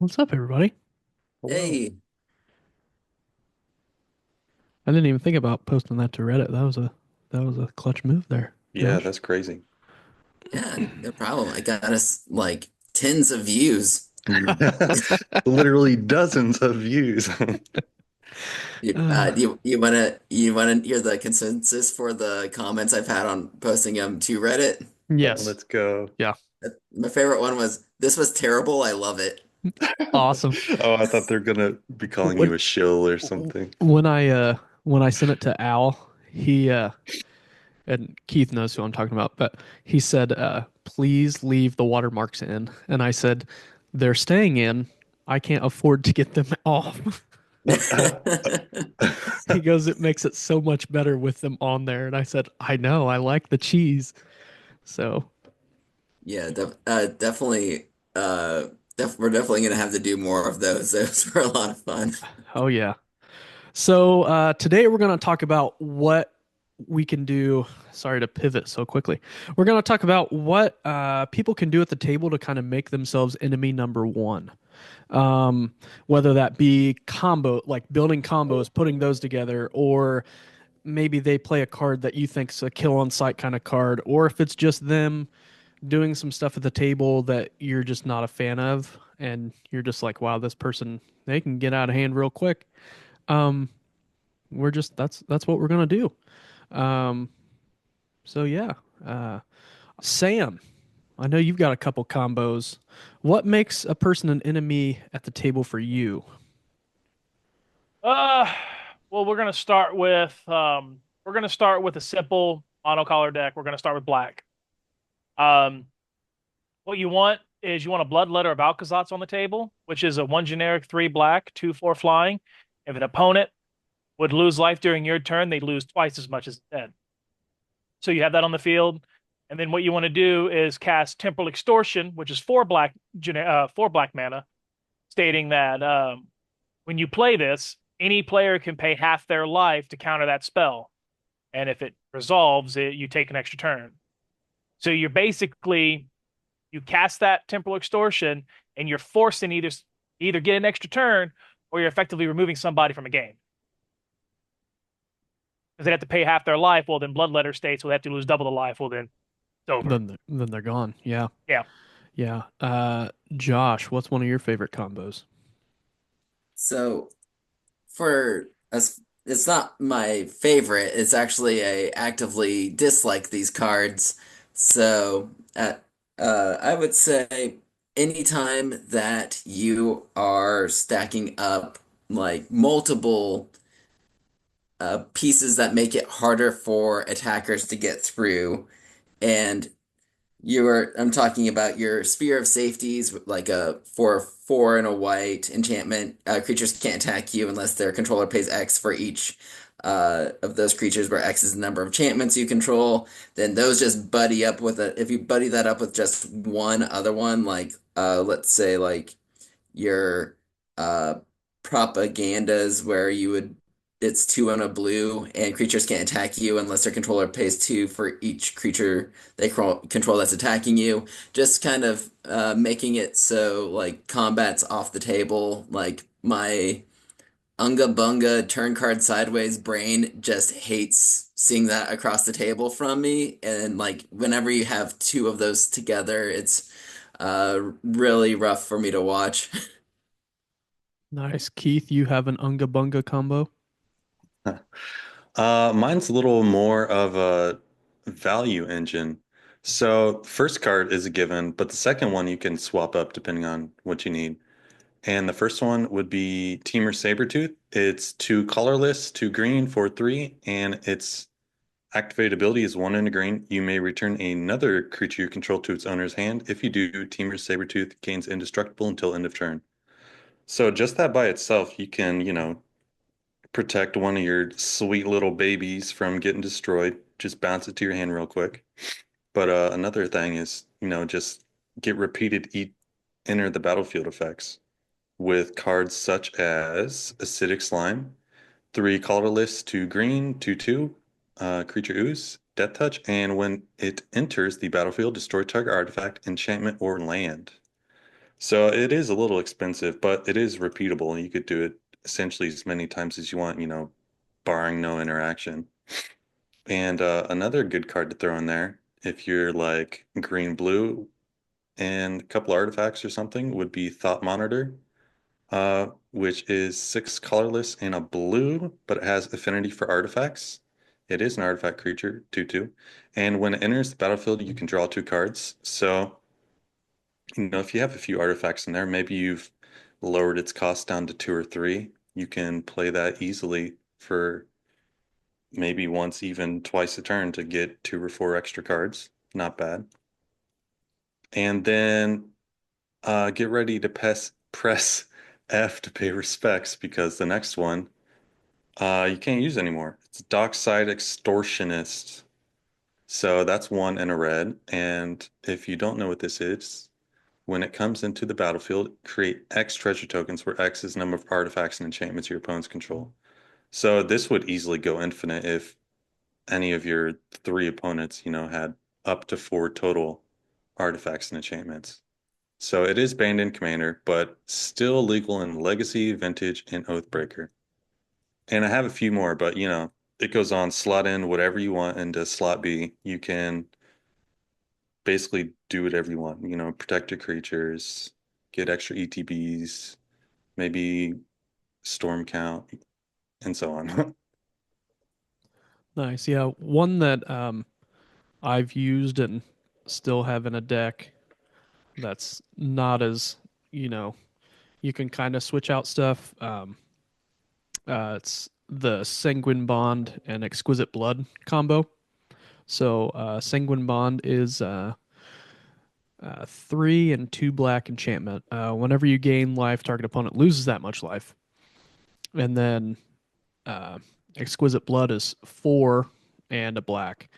What's up, everybody? Hello. Hey, I didn't even think about posting that to Reddit. That was a clutch move there, Yeah, Josh. that's crazy. yeah, no problem. I got us like tens of views. Literally dozens of views. You, Uh, uh, you wanna hear the consensus for the comments I've had on posting them to Reddit? yes. Let's go. Yeah. My favorite one was, "This was terrible. I love it." Awesome. Oh, I thought they're gonna be calling When you a shill or something. when I sent it to Al, he and Keith knows who I'm talking about, but he said, please leave the watermarks in. And I said, they're staying in. I can't afford to get them off. He goes, it makes it so much better with them on there. And I said, I know, I like the cheese. So Yeah, definitely. We're definitely gonna have to do more of those. Those were a lot of fun. oh yeah. So today we're going to talk about what we can do. Sorry to pivot so quickly. We're going to talk about what people can do at the table to kind of make themselves enemy number one. Whether that be combo, like building combos, putting those together, or maybe they play a card that you think's a kill on sight kind of card, or if it's just them doing some stuff at the table that you're just not a fan of, and you're just like, wow, this person they can get out of hand real quick. Um, we're just that's what we're gonna do. Um, so yeah, uh, Sam, I know you've got a couple combos. What makes a person an enemy at the table for you? Uh, well, we're gonna start with a simple monocolor deck. We're gonna start with black. Um, what you want is you want a Bloodletter of Alcazat's on the table, which is a one generic, three black, 2/4 flying. If an opponent would lose life during your turn, they lose twice as much as dead. So you have that on the field, and then what you want to do is cast Temporal Extortion, which is four black mana, stating that when you play this, any player can pay half their life to counter that spell. And if it resolves, you take an extra turn. So you're basically you cast that temporal extortion, and you're forced to either get an extra turn or you're effectively removing somebody from a game because they have to pay half their life. Well, then Bloodletter states, well, they have to lose double the life. Well, then it's over. Then they're gone. Yeah, Yeah. yeah. Josh, what's one of your favorite combos? So for us, it's not my favorite. It's actually I actively dislike these cards. So I would say anytime that you are stacking up like multiple pieces that make it harder for attackers to get through, and I'm talking about your Spear of Safeties, like a for 4 and a white enchantment. Creatures can't attack you unless their controller pays X for each of those creatures, where X is the number of enchantments you control. Then those just buddy up with if you buddy that up with just one other one, like let's say like your uh propagandas, where you would it's 2 and a blue, and creatures can't attack you unless their controller pays 2 for each creature they control that's attacking you. Just kind of making it so like combat's off the table. Like my Unga Bunga turn card sideways brain just hates seeing that across the table from me. And like whenever you have two of those together, it's really rough for me to watch. Nice, Keith. You have an Unga Bunga combo. Mine's a little more of a value engine. So first card is a given, but the second one you can swap up depending on what you need. And the first one would be Teamer Sabertooth. It's two colorless, two green for 3, and its activated ability is 1 and a green. You may return another creature you control to its owner's hand. If you do, Teamer Sabertooth gains indestructible until end of turn. So just that by itself, you can, protect one of your sweet little babies from getting destroyed. Just bounce it to your hand real quick. But another thing is, just get repeated enter the battlefield effects with cards such as Acidic Slime, 3 colorless, 2 green, 2/2, creature ooze, Death Touch, and when it enters the battlefield, destroy target artifact, enchantment, or land. So it is a little expensive, but it is repeatable, and you could do it essentially as many times as you want, barring no interaction. And another good card to throw in there, if you're like green blue and a couple artifacts or something, would be Thought Monitor, which is six colorless and a blue, but it has affinity for artifacts. It is an artifact creature, 2/2. And when it enters the battlefield, you can draw two cards. So, if you have a few artifacts in there, maybe you've lowered its cost down to two or three. You can play that easily for maybe once, even twice a turn to get two or four extra cards. Not bad. And then get ready to press F to pay respects because the next one you can't use anymore. It's Dockside Extortionist. So that's one in a red. And if you don't know what this is, when it comes into the battlefield, create X treasure tokens where X is the number of artifacts and enchantments your opponents control. So this would easily go infinite if any of your three opponents, had up to four total artifacts and enchantments. So it is banned in Commander, but still legal in Legacy, Vintage, and Oathbreaker. And I have a few more, but it goes on slot in whatever you want into slot B. You can basically do whatever you want, protect your creatures, get extra ETBs, maybe storm count, and so on. Nice. Yeah, one that I've used and still have in a deck that's not as, you know, you can kind of switch out stuff. It's the Sanguine Bond and Exquisite Blood combo. So, Sanguine Bond is three and two black enchantment. Whenever you gain life, target opponent loses that much life. And then uh, Exquisite Blood is four and a black.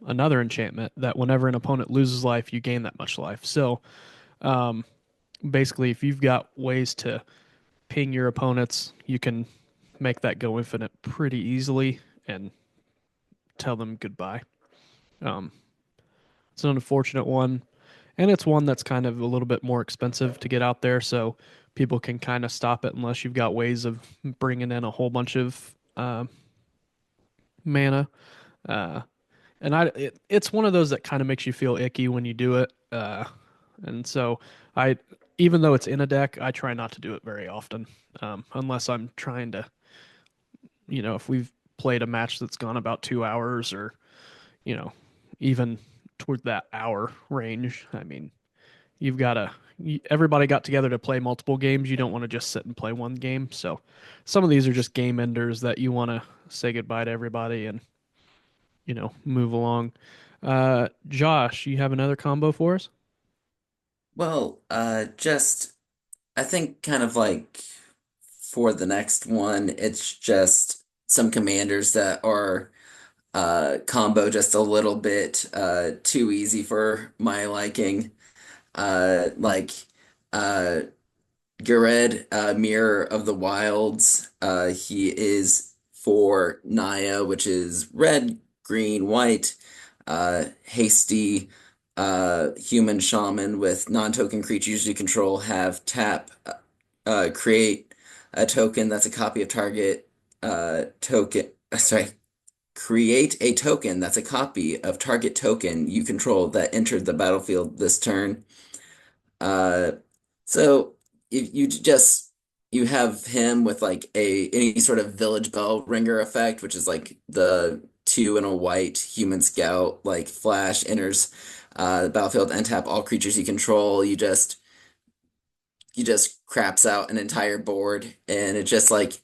Another enchantment that whenever an opponent loses life, you gain that much life. So um, basically, if you've got ways to ping your opponents, you can make that go infinite pretty easily and tell them goodbye. Um, it's an unfortunate one, and it's one that's kind of a little bit more expensive to get out there, so people can kind of stop it unless you've got ways of bringing in a whole bunch of mana. Uh, and it's one of those that kind of makes you feel icky when you do it. And so I, even though it's in a deck, I try not to do it very often, unless I'm trying to, if we've played a match that's gone about 2 hours or, you know, even toward that hour range. I mean, you've got to, everybody got together to play multiple games. You don't want to just sit and play one game. So some of these are just game enders that you want to say goodbye to everybody and, move along. Josh, you have another combo for us? Well, just I think kind of like for the next one, it's just some commanders that are combo just a little bit too easy for my liking. Like uh Garred, Mirror of the Wilds. He is for Naya, which is red, green, white, hasty, human shaman with non-token creatures you control have tap, create a token that's a copy of target token. Sorry, create a token that's a copy of target token you control that entered the battlefield this turn. Uh, so you have him with like a any sort of village bell ringer effect, which is like the two and a white human scout like flash enters the battlefield and tap all creatures you control. You just craps out an entire board, and it's just like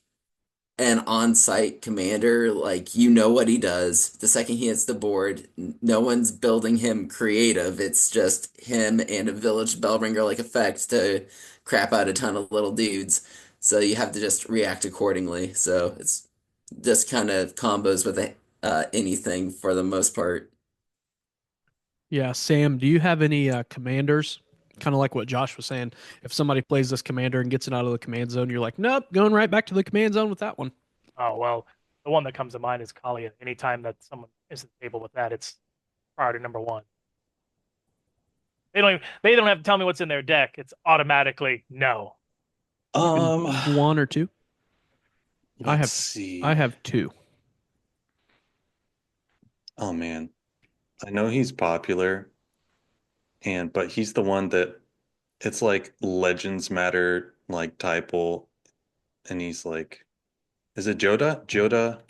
an on-site commander, like you know what he does. The second he hits the board, no one's building him creative. It's just him and a village bellringer like effect to crap out a ton of little dudes. So you have to just react accordingly. So it's just kind of combos with anything for the most part. Yeah, Sam, do you have any commanders? Kind of like what Josh was saying. If somebody plays this commander and gets it out of the command zone, you're like, nope, going right back to the command zone with that one. Oh, well, the one that comes to mind is Kalia. Anytime that someone is at the table with that, it's priority number one. They don't have to tell me what's in their deck. It's automatically no. Even Um, one or two. I let's have I see. have two. Oh man, I know he's popular, and but he's the one that it's like Legends Matter like typal, and he's like, is it Joda? Joda?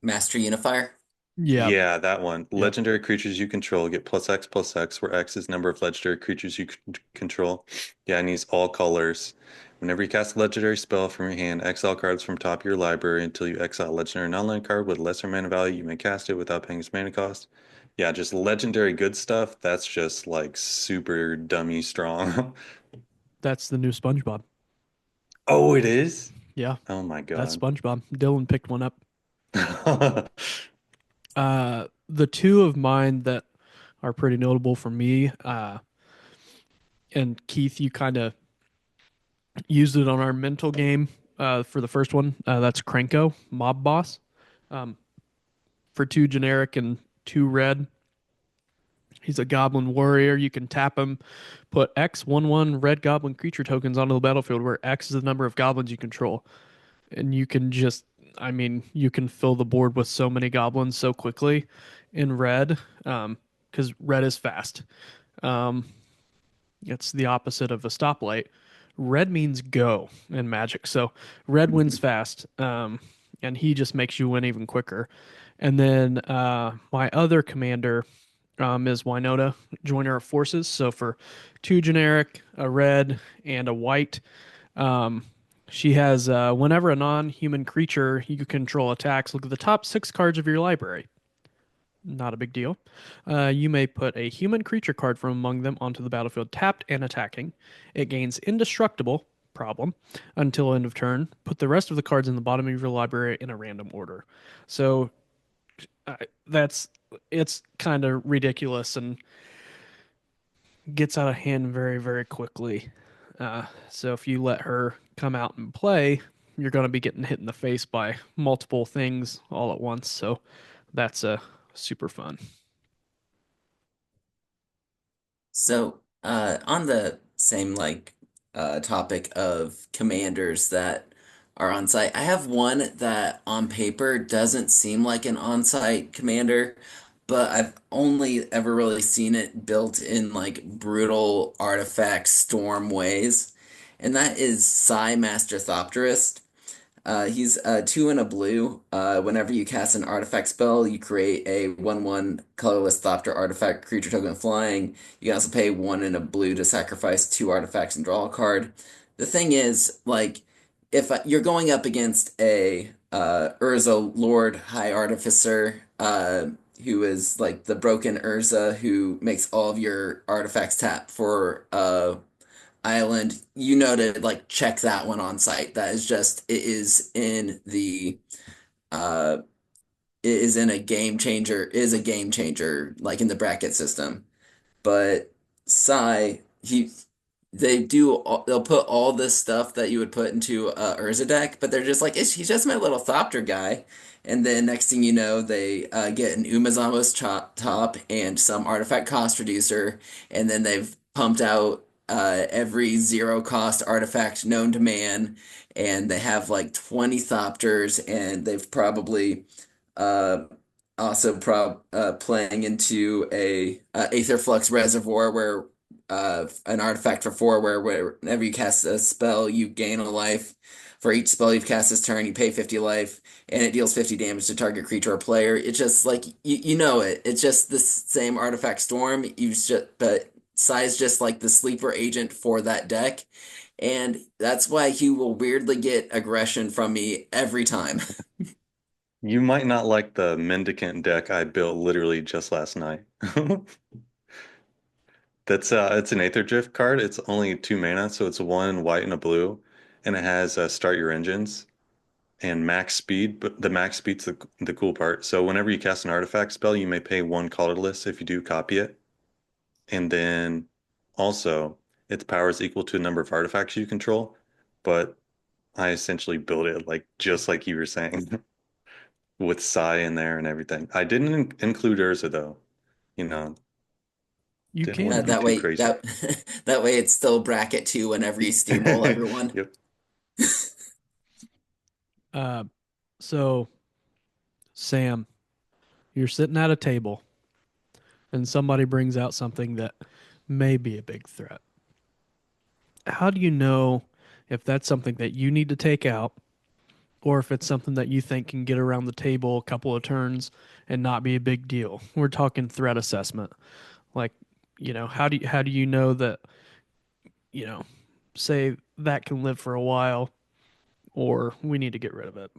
Master Unifier. Yeah. Yeah, that one. Yep. Legendary creatures you control get plus X, where X is number of legendary creatures you control. Yeah, and he's all colors. Whenever you cast a legendary spell from your hand, exile cards from top of your library until you exile a legendary non-land card with lesser mana value. You may cast it without paying its mana cost. Yeah, just legendary good stuff. That's just like super dummy strong. That's the new SpongeBob. Oh, it is? Yeah, Oh my that's God. SpongeBob. Dylan picked one up. The two of mine that are pretty notable for me, and Keith, you kind of used it on our mental game for the first one. That's Krenko, Mob Boss. Um, for two generic and two red. He's a goblin warrior. You can tap him, put X 1/1 red goblin creature tokens onto the battlefield, where X is the number of goblins you control. And you can just, I mean, you can fill the board with so many goblins so quickly in red, because red is fast. Um, it's the opposite of a stoplight. Red means go in Magic, so red wins fast, and he just makes you win even quicker. And then my other commander is Winota, Joiner of Forces. So for two generic, a red, and a white, um, she has whenever a non-human creature you control attacks, look at the top six cards of your library. Not a big deal. You may put a human creature card from among them onto the battlefield tapped and attacking. It gains indestructible problem until end of turn. Put the rest of the cards in the bottom of your library in a random order. So that's it's kind of ridiculous and gets out of hand very, very quickly. So if you let her come out and play, you're going to be getting hit in the face by multiple things all at once. So that's super fun. So, on the same topic of commanders that are on site, I have one that on paper doesn't seem like an on-site commander, but I've only ever really seen it built in like brutal artifact storm ways, and that is Psy Master Thopterist. He's two and a blue. Whenever you cast an artifact spell, you create a 1/1 colorless Thopter artifact creature token flying. You can also pay one and a blue to sacrifice two artifacts and draw a card. The thing is, like, if you're going up against a Urza Lord High Artificer, who is like the broken Urza who makes all of your artifacts tap for Island, you know to like check that one on site. That is just it is in the uh it is in a game changer is a game changer like in the bracket system. But Psy, they'll put all this stuff that you would put into a Urza deck, but they're just like, he's just my little Thopter guy. And then next thing you know, they get an Umazama's top and some artifact cost reducer, and then they've pumped out every zero cost artifact known to man, and they have like 20 Thopters, and they've probably uh, also playing into a Aetherflux Reservoir where an artifact for four where whenever you cast a spell you gain a life. For each spell you've cast this turn, you pay 50 life, and it deals 50 damage to target creature or player. It's just like you know it. It's just the same artifact storm. But Psy's just like the sleeper agent for that deck, and that's why he will weirdly get aggression from me every time. You might not like the Mendicant deck I built literally just last night. That's it's an Aether Drift card. It's only two mana, so it's one white and a blue, and it has start your engines and max speed. But the max speed's the cool part. So whenever you cast an artifact spell, you may pay one colorless. If you do, copy it, and then also its power is equal to the number of artifacts you control. But I essentially built it like just like you were saying, with Psy in there and everything. I didn't include Urza though. You know, You Didn't want to can. be That too way crazy. that way it's still bracket 2 whenever you steamroll everyone. Yep. Uh, so, Sam, you're sitting at a table and somebody brings out something that may be a big threat. How do you know if that's something that you need to take out or if it's something that you think can get around the table a couple of turns and not be a big deal? We're talking threat assessment. Like, how do you know that, you know, say that can live for a while or we need to get rid of it?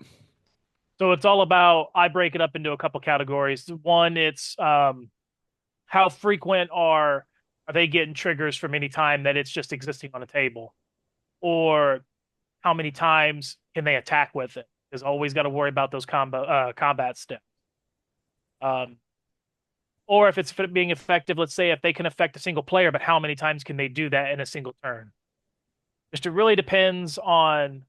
So it's all about, I break it up into a couple categories. One, it's how frequent are they getting triggers from any time that it's just existing on a table? Or how many times can they attack with it? Because always got to worry about those combat steps. Um, or if it's being effective, let's say if they can affect a single player, but how many times can they do that in a single turn? Just it really depends on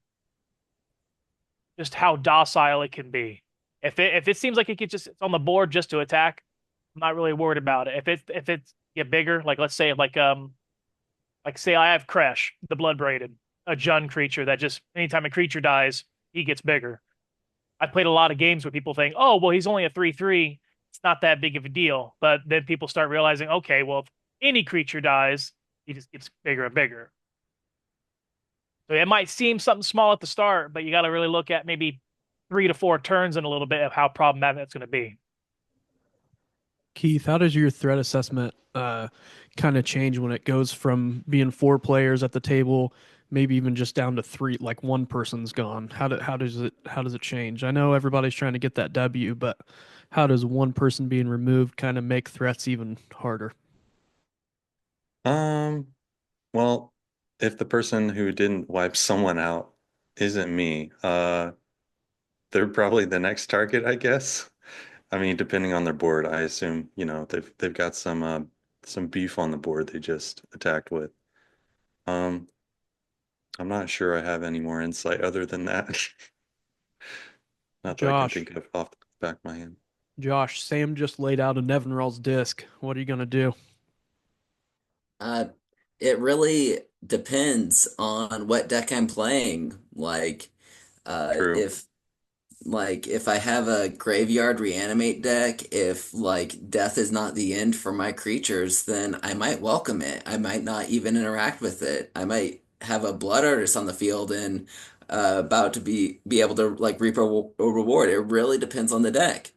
just how docile it can be. If it seems like it could just it's on the board just to attack, I'm not really worried about it. If it's get bigger, like let's say like say I have Kresh, the Blood Braided, a Jun creature that just anytime a creature dies, he gets bigger. I played a lot of games where people think, oh, well, he's only a 3/3. It's not that big of a deal. But then people start realizing, okay, well, if any creature dies, he just gets bigger and bigger. So it might seem something small at the start, but you got to really look at maybe 3 to 4 turns and a little bit of how problematic that's going to be. Keith, how does your threat assessment kind of change when it goes from being four players at the table, maybe even just down to three, like one person's gone? How does it change? I know everybody's trying to get that W, but how does one person being removed kind of make threats even harder? Um, well, if the person who didn't wipe someone out isn't me, they're probably the next target, I guess. I mean, depending on their board, I assume, they've got some beef on the board they just attacked with. Um, I'm not sure I have any more insight other than that. Not that I can Josh, think of off the back of my hand. Josh, Sam just laid out a Nevinrel's disc. What are you gonna do? Uh, it really depends on what deck I'm playing. True. If if I have a graveyard reanimate deck, if like death is not the end for my creatures, then I might welcome it. I might not even interact with it. I might have a blood artist on the field and about to be able to like reap a reward. It really depends on the deck.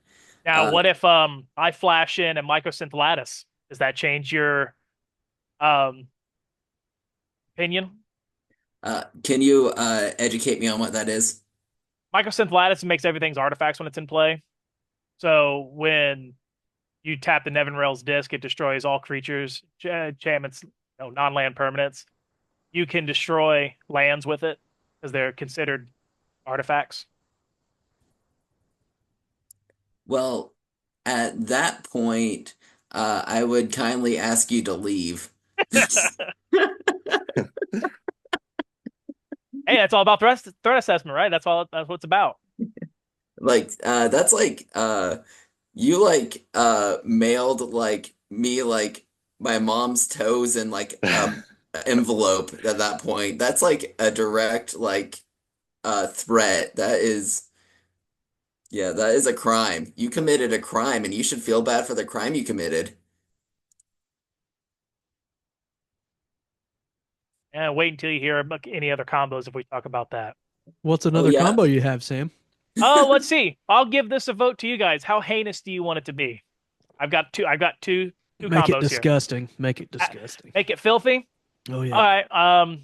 Now, Uh, what if I flash in and Mycosynth Lattice? Does that change your um opinion? can you educate me on what that is? Mycosynth Lattice makes everything's artifacts when it's in play. So when you tap the Nevin Rails disc, it destroys all creatures, enchantments, non-land permanents. You can destroy lands with it because they're considered artifacts. Well, at that point, I would kindly ask you to leave. Hey, that's all about threat assessment, right? That's what it's about. That's like you like mailed like me like my mom's toes in like envelope at that point. That's like a direct like threat. That is yeah, that is a crime. You committed a crime and you should feel bad for the crime you committed. And wait until you hear any other combos if we talk about that. What's Oh another yeah? combo you have, Sam? Oh, let's see. I'll give this a vote to you guys. How heinous do you want it to be? I've got two Make it combos here. disgusting. Make it Uh, disgusting. Make it filthy. Oh All yeah. right.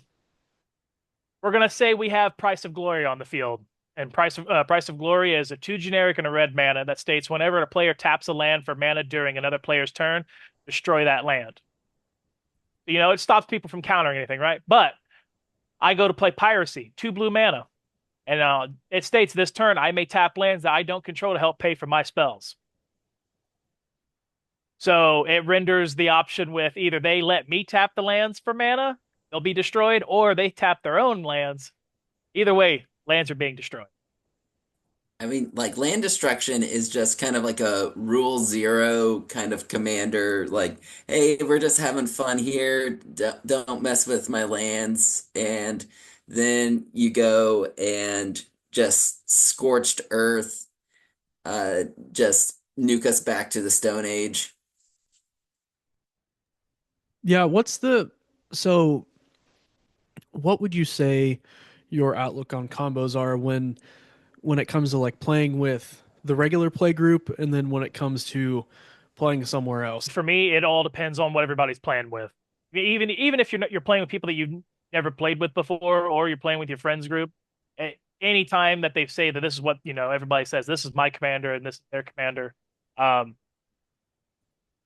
We're gonna say we have Price of Glory on the field, and Price of Glory is a two generic and a red mana that states whenever a player taps a land for mana during another player's turn, destroy that land. It stops people from countering anything, right? But I go to play Piracy, 2 blue mana, and it states this turn I may tap lands that I don't control to help pay for my spells. So it renders the option with either they let me tap the lands for mana, they'll be destroyed, or they tap their own lands. Either way, lands are being destroyed. I mean, like land destruction is just kind of like a rule zero kind of commander. Like, hey, we're just having fun here. Don't mess with my lands. And then you go and just scorched earth, uh, just nuke us back to the Stone Age. Yeah, so what would you say your outlook on combos are when it comes to like playing with the regular play group and then when it comes to playing somewhere else? For me, it all depends on what everybody's playing with. Even if you're playing with people that you've never played with before, or you're playing with your friends group, any time that they say that this is what everybody says, this is my commander and this is their commander, um,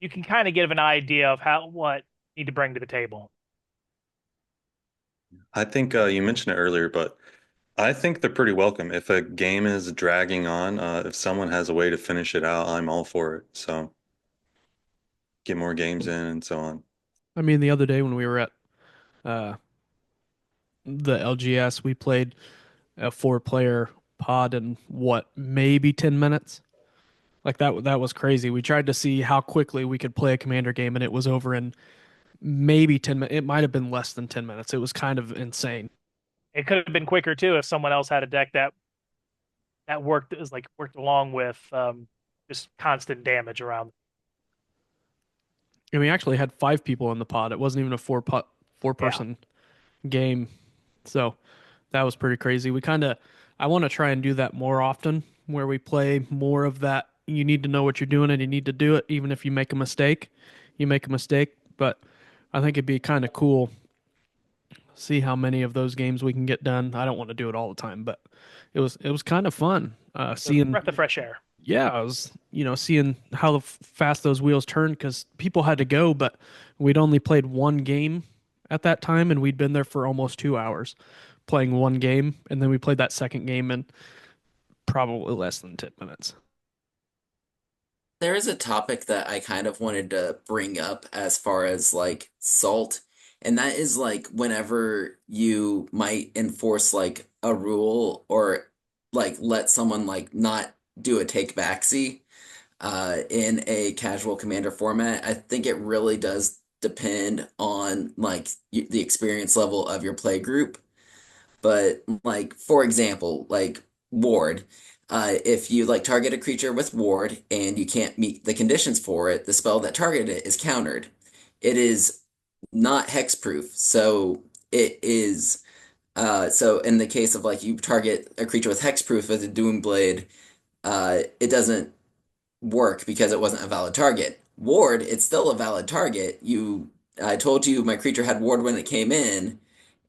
you can kind of give an idea of what you need to bring to the table. I think you mentioned it earlier, but I think they're pretty welcome. If a game is dragging on, if someone has a way to finish it out, I'm all for it. So get more games in and so on. I mean, the other day when we were at uh, the LGS, we played a four-player pod in what, maybe 10 minutes? Like that was crazy. We tried to see how quickly we could play a commander game and it was over in maybe 10 minutes. It might have been less than 10 minutes. It was kind of insane. It could have been quicker too if someone else had a deck that worked along with just constant damage around. And we actually had five people in the pod. It wasn't even a four Yeah, person game. So that was pretty crazy. I want to try and do that more often where we play more of that. You need to know what you're doing and you need to do it. Even if you make a mistake, you make a mistake. But I think it'd be kind of cool. See how many of those games we can get done. I don't want to do it all the time, but it was kind of fun. a Seeing, breath of fresh air. yeah, I was, seeing how fast those wheels turn because people had to go, but we'd only played one game at that time, and we'd been there for almost 2 hours playing one game, and then we played that second game in probably less than 10 minutes. There is a topic that I kind of wanted to bring up as far as like salt, and that is like whenever you might enforce like a rule or like let someone like not do a take backsy in a casual commander format. I think it really does depend on like the experience level of your play group. But like for example, like ward, if you like target a creature with ward and you can't meet the conditions for it, the spell that targeted it is countered. It is not hexproof, so it is. So in the case of like you target a creature with hexproof with a Doomblade, it doesn't work because it wasn't a valid target. Ward, it's still a valid target. I told you my creature had ward when it came in,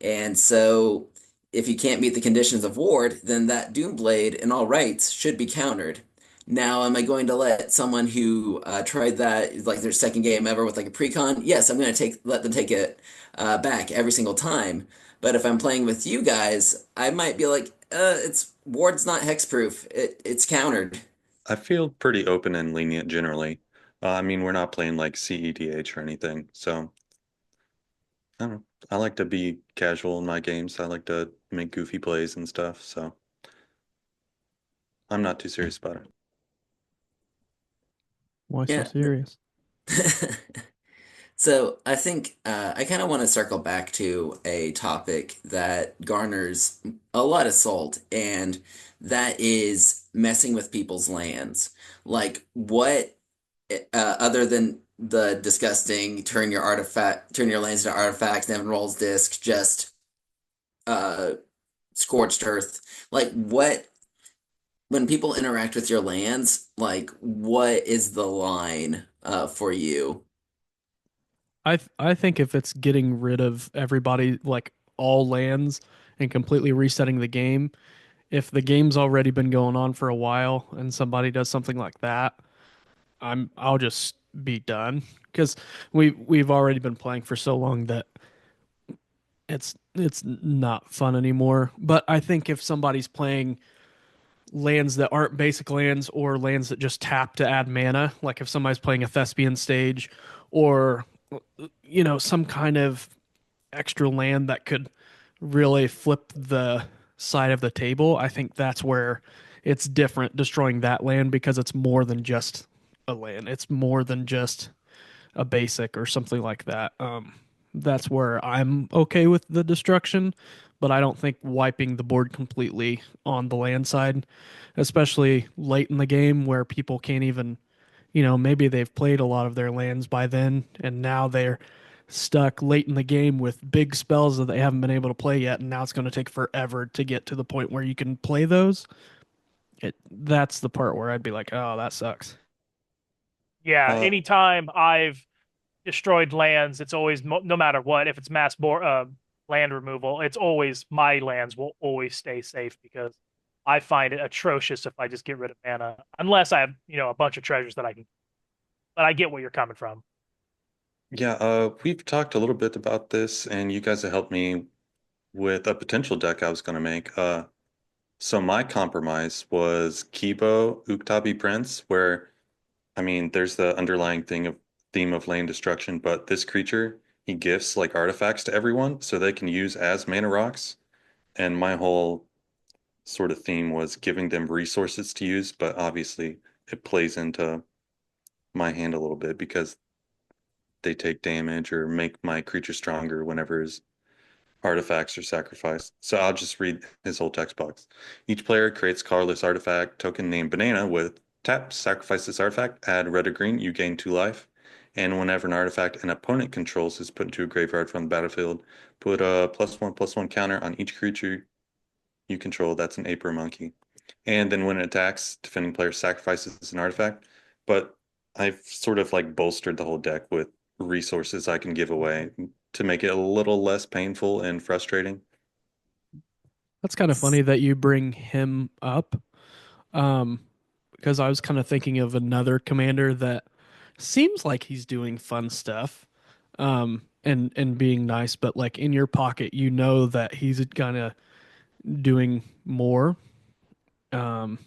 and so if you can't meet the conditions of ward, then that Doomblade in all rights should be countered. Now, am I going to let someone who tried that like their second game ever with like a precon? Yes, I'm going to take let them take it back every single time. But if I'm playing with you guys, I might be like, it's ward's not hexproof. It's countered. I feel pretty open and lenient generally. I mean, we're not playing like CEDH or anything, so I don't know. I like to be casual in my games. I like to make goofy plays and stuff, so I'm not too serious about it. Why so Yeah. serious? So I think I kind of want to circle back to a topic that garners a lot of salt, and that is messing with people's lands. Like what, other than the disgusting turn your lands into artifacts, Nevin rolls disc, just uh, scorched earth. Like what, when people interact with your lands, like what is the line for you? I think if it's getting rid of everybody, like all lands, and completely resetting the game, if the game's already been going on for a while and somebody does something like that, I'll just be done because we've already been playing for so long that it's not fun anymore. But I think if somebody's playing lands that aren't basic lands or lands that just tap to add mana, like if somebody's playing a thespian stage or some kind of extra land that could really flip the side of the table, I think that's where it's different destroying that land because it's more than just a land. It's more than just a basic or something like that. That's where I'm okay with the destruction, but I don't think wiping the board completely on the land side, especially late in the game where people can't even, maybe they've played a lot of their lands by then and now they're stuck late in the game with big spells that they haven't been able to play yet, and now it's going to take forever to get to the point where you can play those. That's the part where I'd be like, oh, that sucks. Yeah, Uh, anytime I've destroyed lands, it's always no matter what. If it's land removal, it's always my lands will always stay safe because I find it atrocious if I just get rid of mana, unless I have a bunch of treasures that I can. But I get where you're coming from. yeah, we've talked a little bit about this, and you guys have helped me with a potential deck I was going to make. So my compromise was Kibo Uktabi Prince, where I mean, there's the underlying theme of land destruction, but this creature he gifts like artifacts to everyone, so they can use as mana rocks. And my whole sort of theme was giving them resources to use, but obviously it plays into my hand a little bit because they take damage or make my creature stronger whenever his artifacts are sacrificed. So I'll just read his whole text box. Each player creates colorless artifact token named Banana with tap, sacrifice this artifact, add red or green, you gain 2 life. And whenever an artifact an opponent controls is put into a graveyard from the battlefield, put a +1/+1 counter on each creature you control. That's an ape or monkey. And then when it attacks, defending player sacrifices an artifact. But I've sort of like bolstered the whole deck with resources I can give away to make it a little less painful and frustrating. That's kind of funny that you bring him up. Um, because I was kind of thinking of another commander that seems like he's doing fun stuff, and being nice, but like in your pocket, that he's kind of doing more. Um,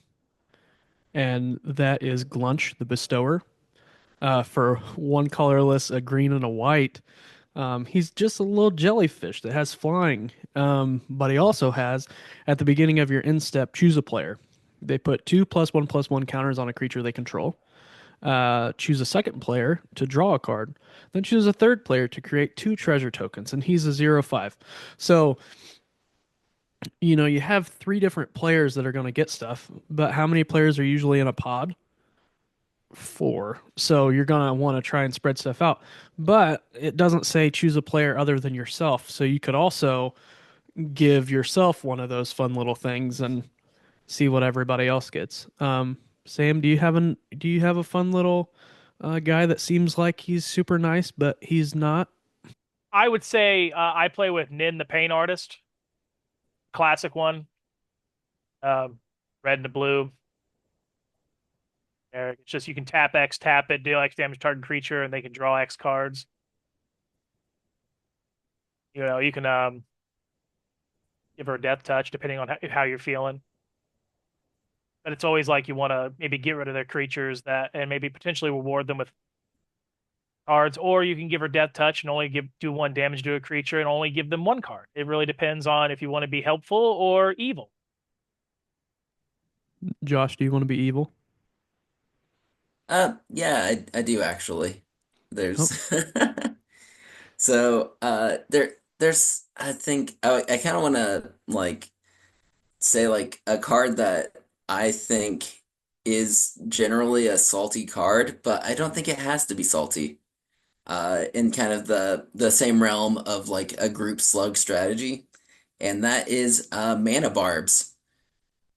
and that is Glunch, the Bestower. For one colorless, a green and a white. He's just a little jellyfish that has flying. But he also has, at the beginning of your end step, choose a player. They put 2+1/+1 counters on a creature they control. Choose a second player to draw a card. Then choose a third player to create 2 treasure tokens, and he's a 0/5. So, you have 3 different players that are going to get stuff, but how many players are usually in a pod? 4. So you're going to want to try and spread stuff out. But it doesn't say choose a player other than yourself. So you could also give yourself one of those fun little things and see what everybody else gets. Sam, do you have a fun little guy that seems like he's super nice, but he's not? I would say I play with Nin the Pain Artist, classic one, um, red and the blue. It's just you can tap X, tap it, deal X damage to target creature, and they can draw X cards. You can give her a death touch depending on how you're feeling. But it's always like you want to maybe get rid of their creatures that and maybe potentially reward them with cards, or you can give her death touch and only do 1 damage to a creature and only give them 1 card. It really depends on if you want to be helpful or evil. Josh, do you want to be evil? Yeah, I do actually. Oh, There's there's I think I kind of want to like say like a card that I think is generally a salty card, but I don't think it has to be salty. In kind of the same realm of like a group slug strategy, and that is mana barbs.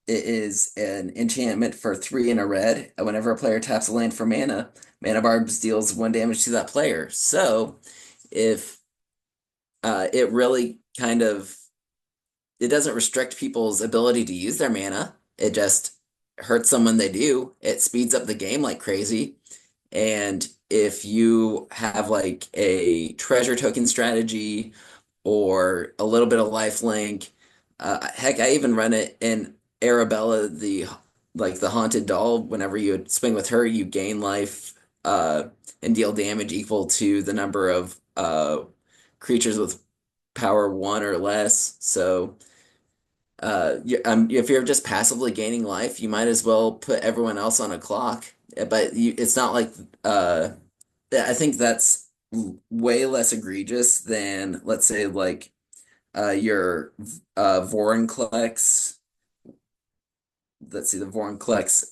It is an enchantment for 3 and a red. Whenever a player taps a land for mana, mana barbs deals 1 damage to that player. So if it really kind of it doesn't restrict people's ability to use their mana. It just hurts them when they do. It speeds up the game like crazy. And if you have like a treasure token strategy or a little bit of life link, heck, I even run it in Arabella, the haunted doll. Whenever you swing with her, you gain life and deal damage equal to the number of creatures with power 1 or less. So if you're just passively gaining life, you might as well put everyone else on a clock. But it's not like uh, I think that's way less egregious than, let's say, like your Vorinclex. Let's see, the Vorinclex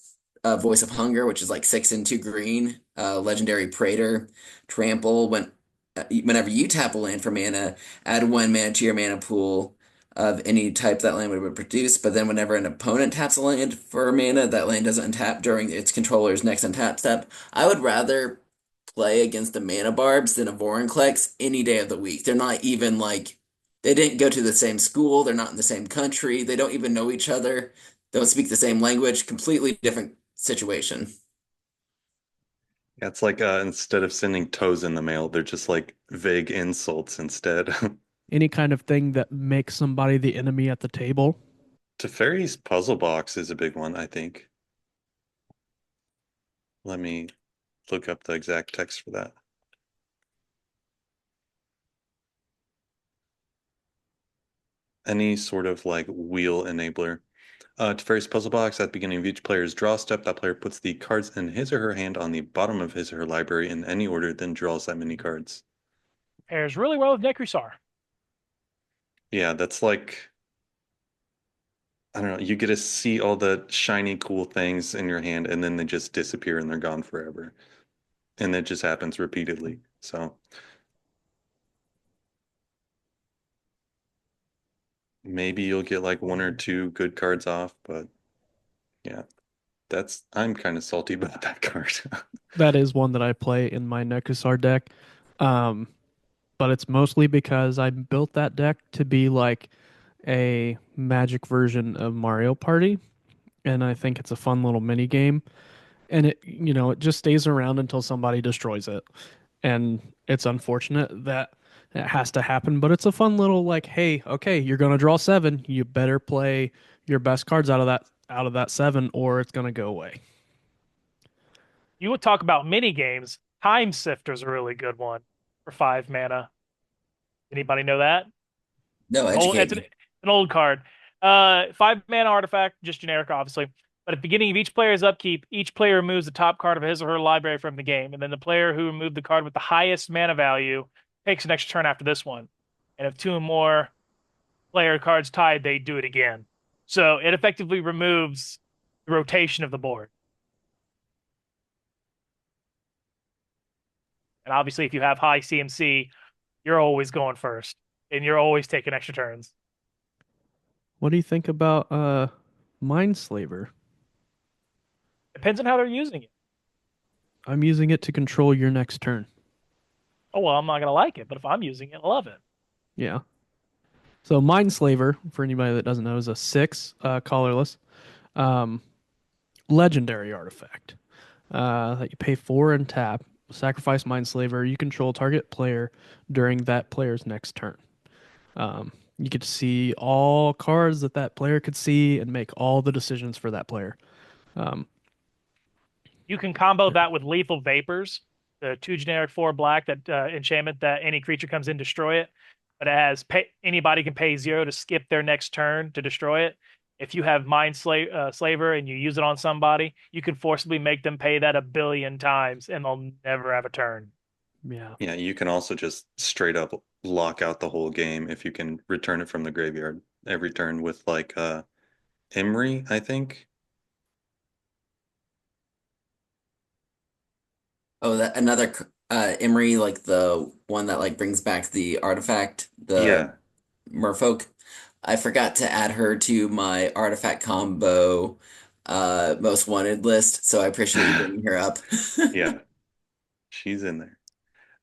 Voice of Hunger, which is like 6 and 2 green, legendary Praetor, trample. Whenever you tap a land for mana, add 1 mana to your mana pool of any type that land would produce. But then whenever an opponent taps a land for mana, that land doesn't untap during its controller's next untap step. I would rather play against the Mana Barbs than a Vorinclex any day of the week. They're not even like they didn't go to the same school, they're not in the same country, they don't even know each other, don't speak the same language, completely different situation. Yeah, it's like instead of sending toes in the mail, they're just like vague insults instead. Any kind of thing that makes somebody the enemy at the table. Teferi's puzzle box is a big one, I think. Let me look up the exact text for that. Any sort of like wheel enabler. Teferi's puzzle box, at the beginning of each player's draw step, that player puts the cards in his or her hand on the bottom of his or her library in any order, then draws that many cards. Pairs really well with Necrusar. Yeah, that's like, I don't know, you get to see all the shiny, cool things in your hand, and then they just disappear and they're gone forever. And it just happens repeatedly. So maybe you'll get like one or two good cards off, but yeah, I'm kind of salty about that card. That is one that I play in my Nekusar deck. Um, but it's mostly because I built that deck to be like a magic version of Mario Party. And I think it's a fun little mini game. And it just stays around until somebody destroys it. And it's unfortunate that it has to happen, but it's a fun little like, hey, okay, you're gonna draw seven. You better play your best cards out of that seven, or it's gonna go away. You would talk about mini games. Time Sifter's a really good one for 5 mana. Anybody know that? No, Oh, educate it's me. an old card. 5 mana artifact, just generic, obviously. But at the beginning of each player's upkeep, each player removes the top card of his or her library from the game, and then the player who removed the card with the highest mana value takes an extra turn after this one. And if two or more player cards tied, they do it again. So it effectively removes the rotation of the board. And obviously, if you have high CMC, you're always going first, and you're always taking extra turns. What do you think about Mindslaver? Depends on how they're using it. I'm using it to control your next turn. Oh well, I'm not gonna like it, but if I'm using it, I love it. Yeah. So Mindslaver, for anybody that doesn't know, is a 6 colorless um, legendary artifact that you pay 4 and tap. Sacrifice Mindslaver. You control target player during that player's next turn. You get to see all cards that player could see and make all the decisions for that player. Um, You can combo that with Lethal Vapors, the 2 generic 4 black that enchantment that any creature comes in, destroy it. But it has anybody can pay 0 to skip their next turn to destroy it. If you have Slaver and you use it on somebody, you can forcibly make them pay that 1 billion times and they'll never have a turn. yeah. Yeah, you can also just straight up lock out the whole game if you can return it from the graveyard every turn with like Emery, I think. Oh, that another Emery, like the one that like brings back the artifact, the Yeah. Merfolk. I forgot to add her to my artifact combo most wanted list, so I appreciate you bringing her up. Yeah, she's in there.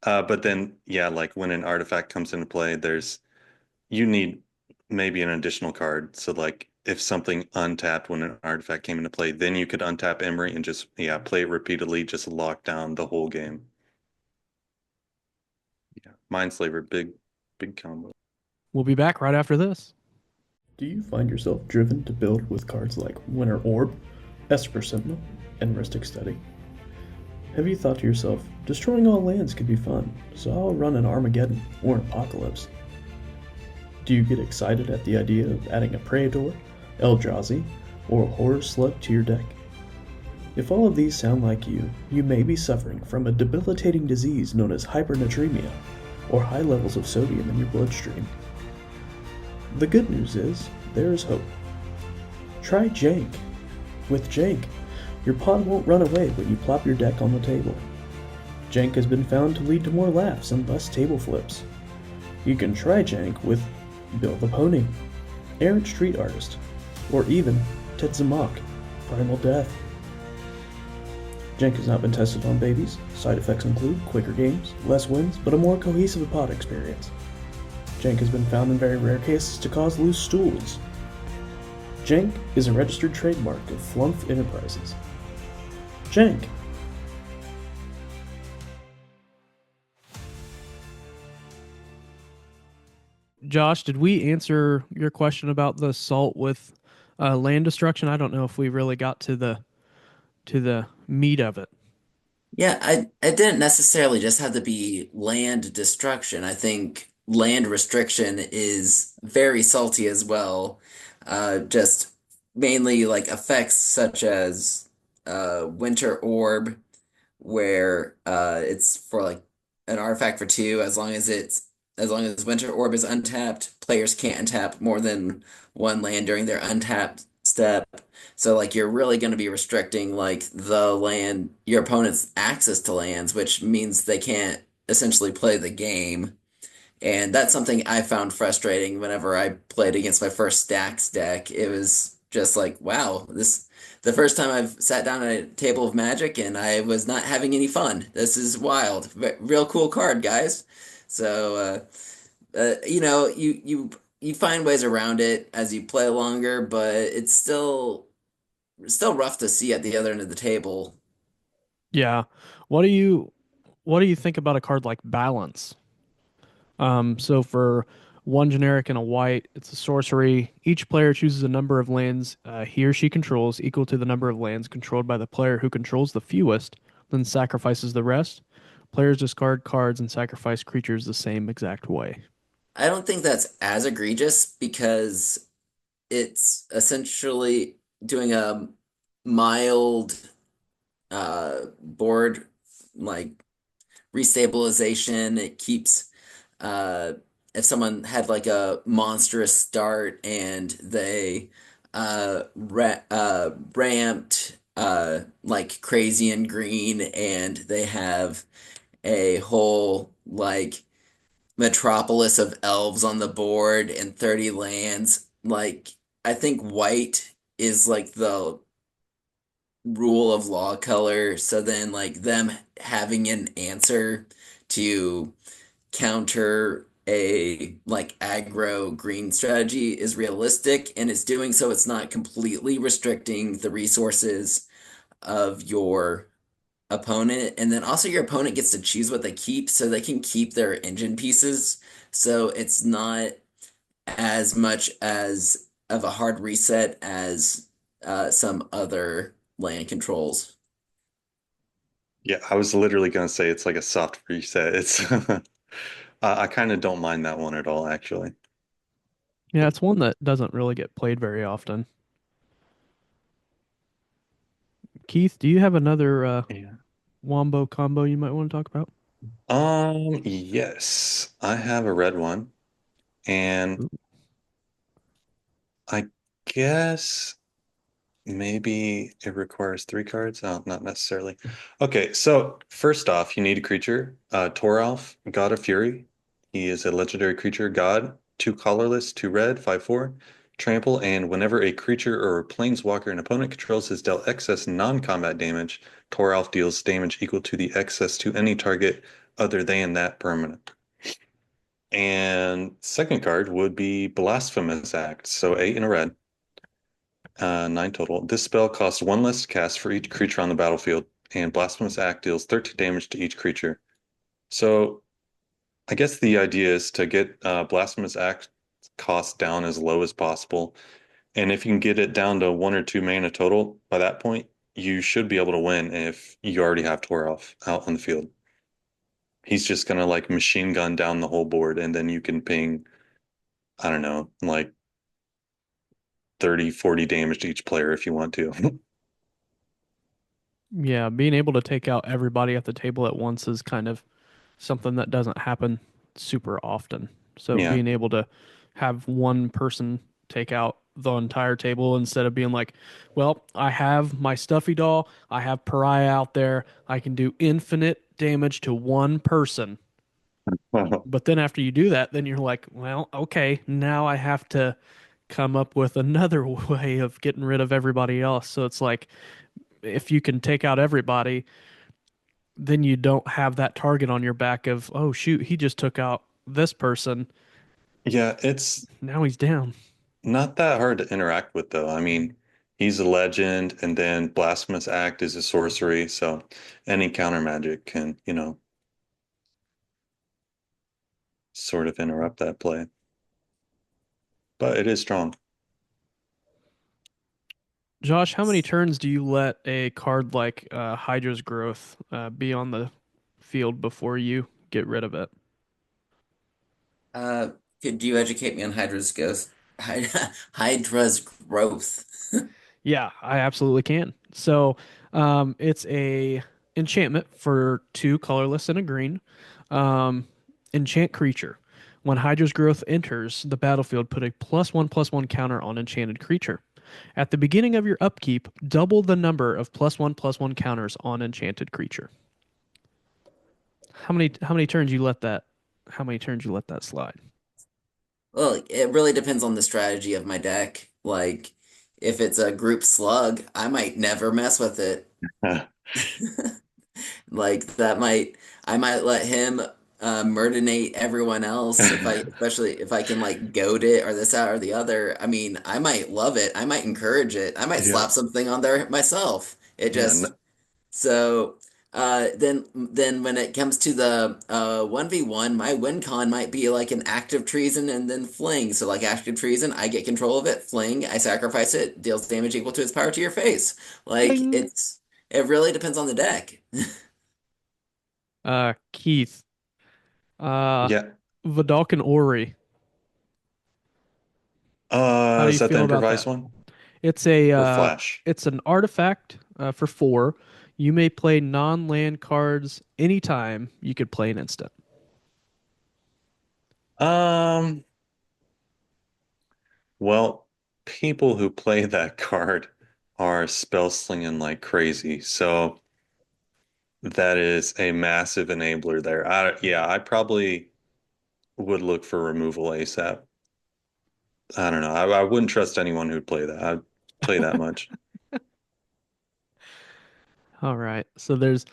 But then yeah, like when an artifact comes into play, you need maybe an additional card. So like if something untapped when an artifact came into play, then you could untap Emery and just yeah, play it repeatedly, just lock down the whole game. Yeah. Mindslaver, big combo. We'll be back right after this. Do you find yourself driven to build with cards like Winter Orb, Esper Sentinel, and Mystic Study? Have you thought to yourself, destroying all lands could be fun, so I'll run an Armageddon or an Apocalypse? Do you get excited at the idea of adding a Praetor, Eldrazi, or a Horror Slug to your deck? If all of these sound like you may be suffering from a debilitating disease known as hypernatremia, or high levels of sodium in your bloodstream. The good news is, there is hope. Try Jank. With Jank, your pod won't run away when you plop your deck on the table. Jank has been found to lead to more laughs and less table flips. You can try Jank with Bill the Pony, Errant Street Artist, or even Tetsumak, Primal Death. Jank has not been tested on babies. Side effects include quicker games, less wins, but a more cohesive pod experience. Jank has been found in very rare cases to cause loose stools. Jank is a registered trademark of Flumph Enterprises. Jank. Josh, did we answer your question about the salt with land destruction? I don't know if we really got to the meat of it. Yeah, I didn't necessarily just have to be land destruction. I think land restriction is very salty as well. Just mainly like effects such as Winter Orb, where it's for like an artifact for two, as long as Winter Orb is untapped, players can't untap more than one land during their untapped step. So like you're really going to be restricting like the land, your opponent's access to lands, which means they can't essentially play the game. And that's something I found frustrating whenever I played against my first Stacks deck. It was just like, wow, this the first time I've sat down at a table of Magic and I was not having any fun. This is wild. Real cool card, guys. So you find ways around it as you play longer, but it's still rough to see at the other end of the table. Yeah. What do you what do you think about a card like Balance? So for one generic and a white, it's a sorcery. Each player chooses a number of lands he or she controls equal to the number of lands controlled by the player who controls the fewest, then sacrifices the rest. Players discard cards and sacrifice creatures the same exact way. I don't think that's as egregious because it's essentially doing a mild board like restabilization. It keeps if someone had like a monstrous start and they ramped like crazy in green and they have a whole like metropolis of elves on the board and 30 lands. Like, I think white is like the rule of law color. So then, like, them having an answer to counter a like aggro green strategy is realistic, and it's doing so, it's not completely restricting the resources of your opponent, and then also your opponent gets to choose what they keep, so they can keep their engine pieces. So it's not as much as of a hard reset as some other land controls. Yeah, I was literally gonna say it's like a soft reset. It's I kind of don't mind that one at all, actually. Yeah, it's one that doesn't really get played very often. Keith, do you have another Yeah. wombo combo you might want to talk about? Yes, I have a red one, and Ooh. I guess maybe it requires three cards. Oh, not necessarily. Okay, so first off, you need a creature. Toralf, God of Fury. He is a legendary creature, God, two colorless, two red, 5/4, trample, and whenever a creature or a planeswalker an opponent controls is dealt excess non-combat damage, Toralf deals damage equal to the excess to any target other than that permanent. And second card would be Blasphemous Act. So eight in a red. Nine total. This spell costs one less to cast for each creature on the battlefield, and Blasphemous Act deals 13 damage to each creature. So I guess the idea is to get Blasphemous Act cost down as low as possible. And if you can get it down to one or two mana total by that point, you should be able to win if you already have Toralf out on the field. He's just gonna like machine gun down the whole board, and then you can ping I don't know, like 30, 40 damage to each player if you want to. Yeah, being able to take out everybody at the table at once is kind of something that doesn't happen super often. So Yeah. being able to have one person take out the entire table instead of being like, well, I have my stuffy doll, I have Pariah out there, I can do infinite damage to one person. But then after you do that, then you're like, well, okay, now I have to come up with another way of getting rid of everybody else. So it's like if you can take out everybody, then you don't have that target on your back of, oh shoot, he just took out this person. Yeah, it's Now he's down. not that hard to interact with though. I mean, he's a legend and then Blasphemous Act is a sorcery, so any counter magic can, sort of interrupt that play. But it is strong. Josh, how many turns do you let a card like Hydra's Growth be on the field before you get rid of it? Uh, could you educate me on Hydra's ghost? Hydra's growth. Yeah, I absolutely can. So, it's a enchantment for two colorless and a green. Um, enchant creature. When Hydra's Growth enters the battlefield, put a +1/+1 counter on enchanted creature. At the beginning of your upkeep, double the number of +1/+1 counters on enchanted creature. How many turns you let that? How many turns you let that slide? Well, it really depends on the strategy of my deck. Like, if it's a group slug, I might never mess with it. Like I might let him murderate everyone else especially if I can like goad it or this, that, or the other. I mean, I might love it. I might encourage it. I might Yeah. slap something on there myself. It Yeah. just so then when it comes to the 1v1, my win con might be like an active treason and then fling. So like active treason, I get control of it. Fling, I sacrifice it, deals damage equal to its power to your face. Like Bling. it really depends on the deck. Keith. Uh, Yeah. Vidalcan Ori. How do you Is that the feel about improvised that? one? It's a Or Flash? it's an artifact for 4. You may play non-land cards anytime you could play an instant. Um, well, people who play that card are spell slinging like crazy. So that is a massive enabler there. Yeah, I probably would look for removal ASAP. I don't know. I wouldn't trust anyone who'd play that. I'd play that much. All right. So there's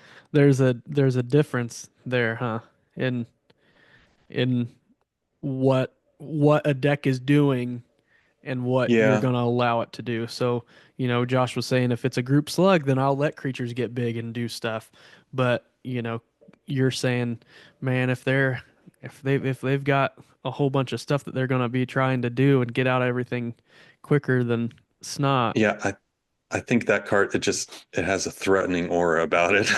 a difference there, huh? In in what a deck is doing and what you're Yeah. going to allow it to do. So, Josh was saying if it's a group slug, then I'll let creatures get big and do stuff. But, you're saying, man, if they've got a whole bunch of stuff that they're going to be trying to do and get out everything quicker than snot. Yeah, I think that card it has a threatening aura about it.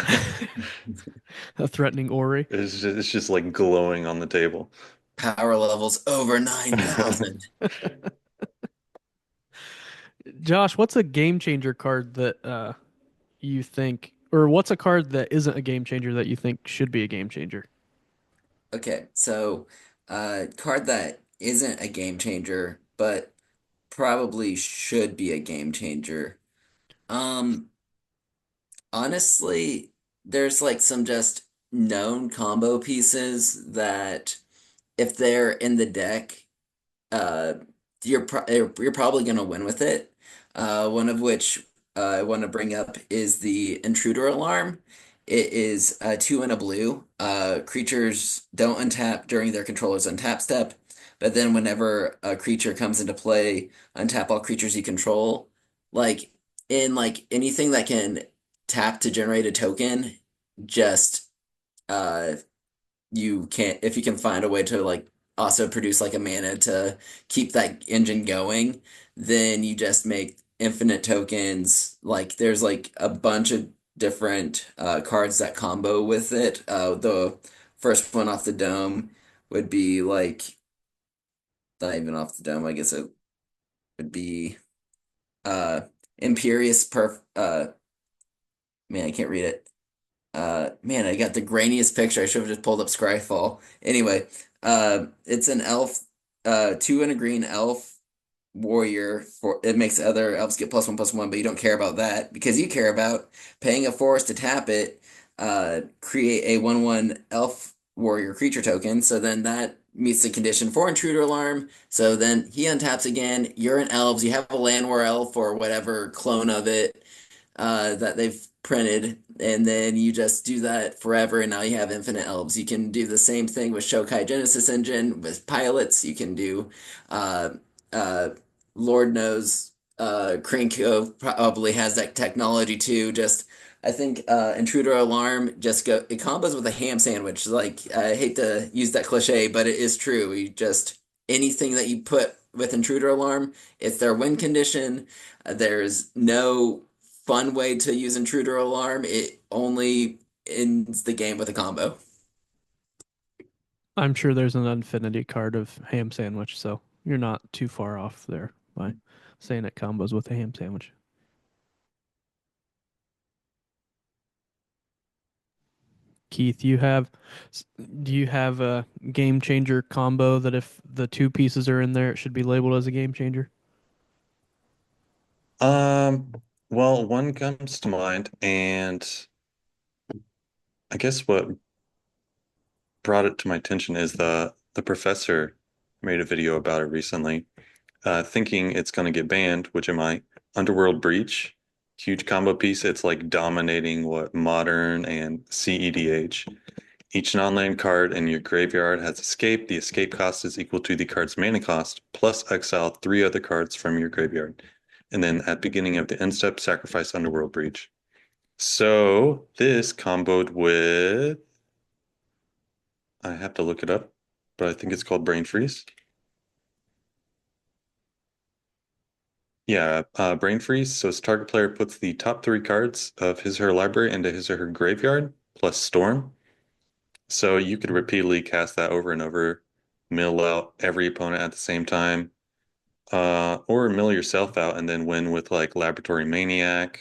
A threatening Ori. It's just like glowing on the table. Power levels over 9,000. Josh, what's a game changer card that you think, or what's a card that isn't a game changer that you think should be a game changer? Okay, so card that isn't a game changer, but probably should be a game changer. Um, Honestly, there's like some just known combo pieces that if they're in the deck, uh, you're probably gonna win with it. One of which I want to bring up is the Intruder Alarm. It is 2 and a blue. Creatures don't untap during their controller's untap step, but then whenever a creature comes into play, untap all creatures you control. Like in like anything that can tap to generate a token, just uh you can't if you can find a way to like also produce like a mana to keep that engine going, then you just make infinite tokens. Like there's like a bunch of different cards that combo with it. The first one off the dome would be like not even off the dome. I guess it would be uh Imperious Perf man, I can't read it. Man, I got the grainiest picture. I should have just pulled up Scryfall. Anyway, it's an elf, two and a green elf warrior. For it makes other elves get +1/+1, but you don't care about that because you care about paying a forest to tap it, create a 1/1 elf warrior creature token. So then that meets the condition for intruder alarm. So then he untaps again. You're an elves. You have a land war elf or whatever clone of it that they've printed, and then you just do that forever, and now you have infinite elves. You can do the same thing with Shokai Genesis Engine with pilots. You can do, uh, uh, Lord knows, Krinko probably has that technology too. Just I think Intruder Alarm just go it combos with a ham sandwich. Like I hate to use that cliche, but it is true. You just anything that you put with Intruder Alarm, it's their win condition. There's no fun way to use Intruder Alarm. It only ends the game with a combo. I'm sure there's an infinity card of ham sandwich, so you're not too far off there by saying it combos with a ham sandwich. Keith, do you have a game changer combo that if the two pieces are in there, it should be labeled as a game changer? Um, well, one comes to mind, and I guess what brought it to my attention is the professor made a video about it recently, thinking it's going to get banned, which it might. Underworld Breach, huge combo piece. It's like dominating what Modern and CEDH. Each non-land card in your graveyard has escape. The escape cost is equal to the card's mana cost, plus exile three other cards from your graveyard. And then at beginning of the end step, sacrifice Underworld Breach. So this comboed with, I have to look it up, but I think it's called Brain Freeze. Yeah, Brain Freeze. So its target player puts the top three cards of his or her library into his or her graveyard, plus Storm. So you could repeatedly cast that over and over, mill out every opponent at the same time, or mill yourself out and then win with like Laboratory Maniac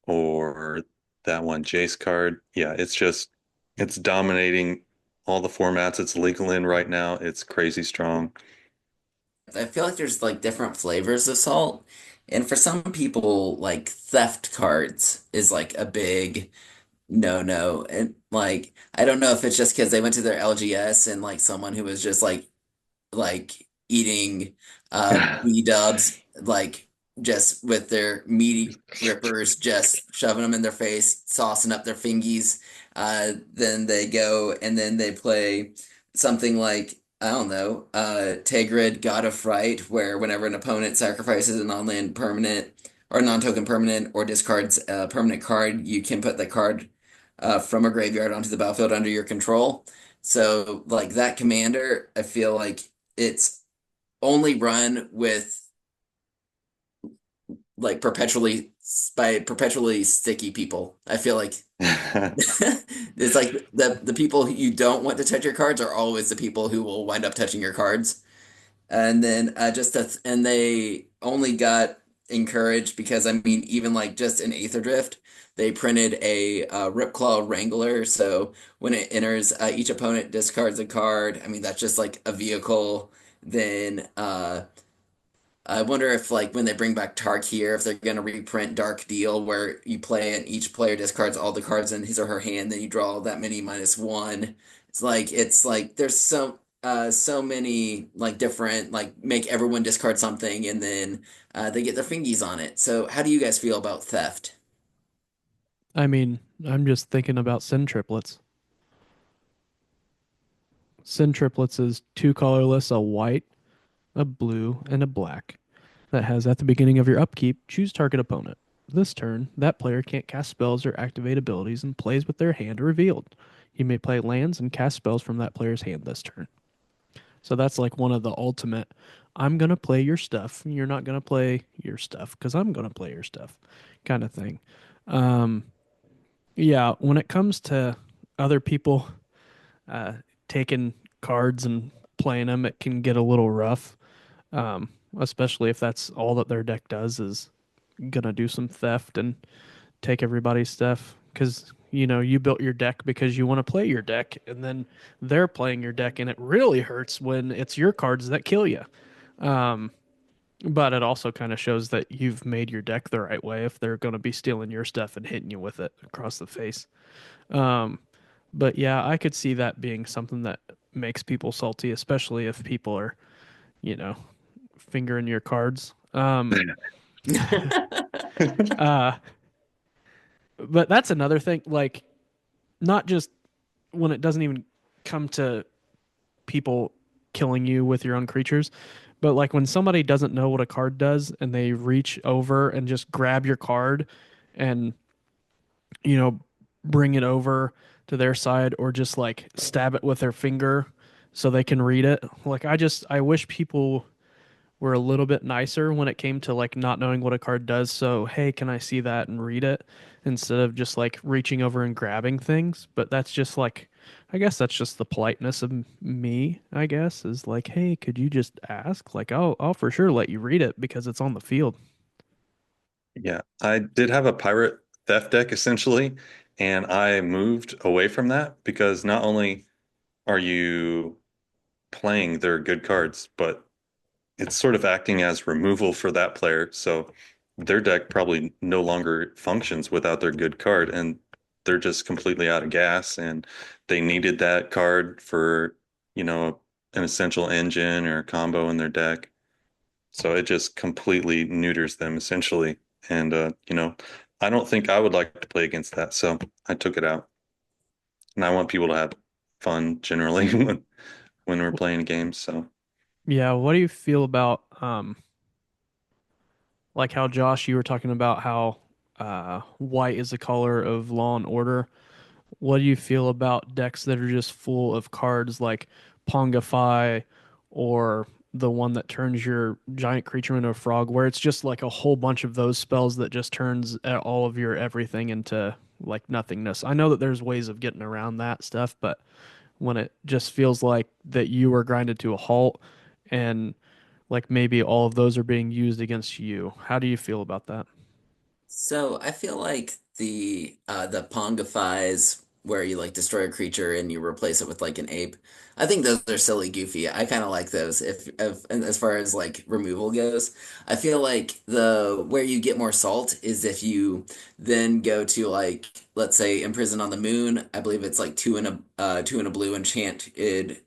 or that one Jace card. Yeah, it's dominating all the formats it's legal in right now. It's crazy strong. I feel like there's like different flavors of salt. And for some people, like theft cards is like a big no. And like I don't know if it's just because they went to their LGS and like someone who was just like eating B-dubs, like just with their meaty rippers, just shoving them in their face, saucing up their fingies. Then they go and then they play something like, I don't know, Tegrid, God of Fright, where whenever an opponent sacrifices a non-land permanent or non-token permanent or discards a permanent card, you can put the card from a graveyard onto the battlefield under your control. So, like that commander, I feel like it's only run with like perpetually sticky people. I feel like it's like the people who you don't want to touch your cards are always the people who will wind up touching your cards. And then and they only got encouraged because I mean even like just in Aether Drift, they printed a Ripclaw Wrangler. So when it enters, each opponent discards a card. I mean that's just like a vehicle. Then I wonder if like when they bring back Tark here, if they're gonna reprint Dark Deal where you play and each player discards all the cards in his or her hand, then you draw that many -1. It's like there's so many like different like make everyone discard something and then they get their fingies on it. So how do you guys feel about theft? I mean, I'm just thinking about Sin triplets. Sin triplets is two colorless, a white, a blue, and a black that has at the beginning of your upkeep, choose target opponent. This turn, that player can't cast spells or activate abilities and plays with their hand revealed. You may play lands and cast spells from that player's hand this turn. So that's like one of the ultimate I'm going to play your stuff. You're not going to play your stuff because I'm going to play your stuff kind of thing. Um, yeah, when it comes to other people uh, taking cards and playing them, it can get a little rough. Um, Especially if that's all that their deck does is gonna do some theft and take everybody's stuff. Because you built your deck because you want to play your deck, and then they're playing your deck, and it really hurts when it's your cards that kill you. Um, but it also kind of shows that you've made your deck the right way if they're going to be stealing your stuff and hitting you with it across the face. Um, but yeah, I could see that being something that makes people salty, especially if people are, you know, fingering your cards. Uh, but that's another thing. Like, not just when it doesn't even come to people killing you with your own creatures, but like when somebody doesn't know what a card does and they reach over and just grab your card and you know, bring it over to their side or just like stab it with their finger so they can read it. Like I wish people were a little bit nicer when it came to like not knowing what a card does. So, hey, can I see that and read it instead of just like reaching over and grabbing things? But that's just like I guess that's just the politeness of me, I guess, is like, hey, could you just ask? Like, I'll for sure let you read it because it's on the field. Yeah, I did have a pirate theft deck essentially, and I moved away from that because not only are you playing their good cards, but it's sort of acting as removal for that player. So their deck probably no longer functions without their good card, and they're just completely out of gas. And they needed that card for, an essential engine or combo in their deck. So it just completely neuters them essentially. And I don't think I would like to play against that. So I took it out. And I want people to have fun generally when we're playing games. So Yeah, what do you feel about like how Josh, you were talking about how white is the color of Law and Order. What do you feel about decks that are just full of cards like Pongify or the one that turns your giant creature into a frog, where it's just like a whole bunch of those spells that just turns all of your everything into like nothingness? I know that there's ways of getting around that stuff, but when it just feels like that you are grinded to a halt and like maybe all of those are being used against you. How do you feel about that? So I feel like the Pongifies where you like destroy a creature and you replace it with like an ape. I think those are silly goofy. I kind of like those if and as far as like removal goes. I feel like the where you get more salt is if you then go to like let's say Imprison on the Moon. I believe it's like two and a blue enchanted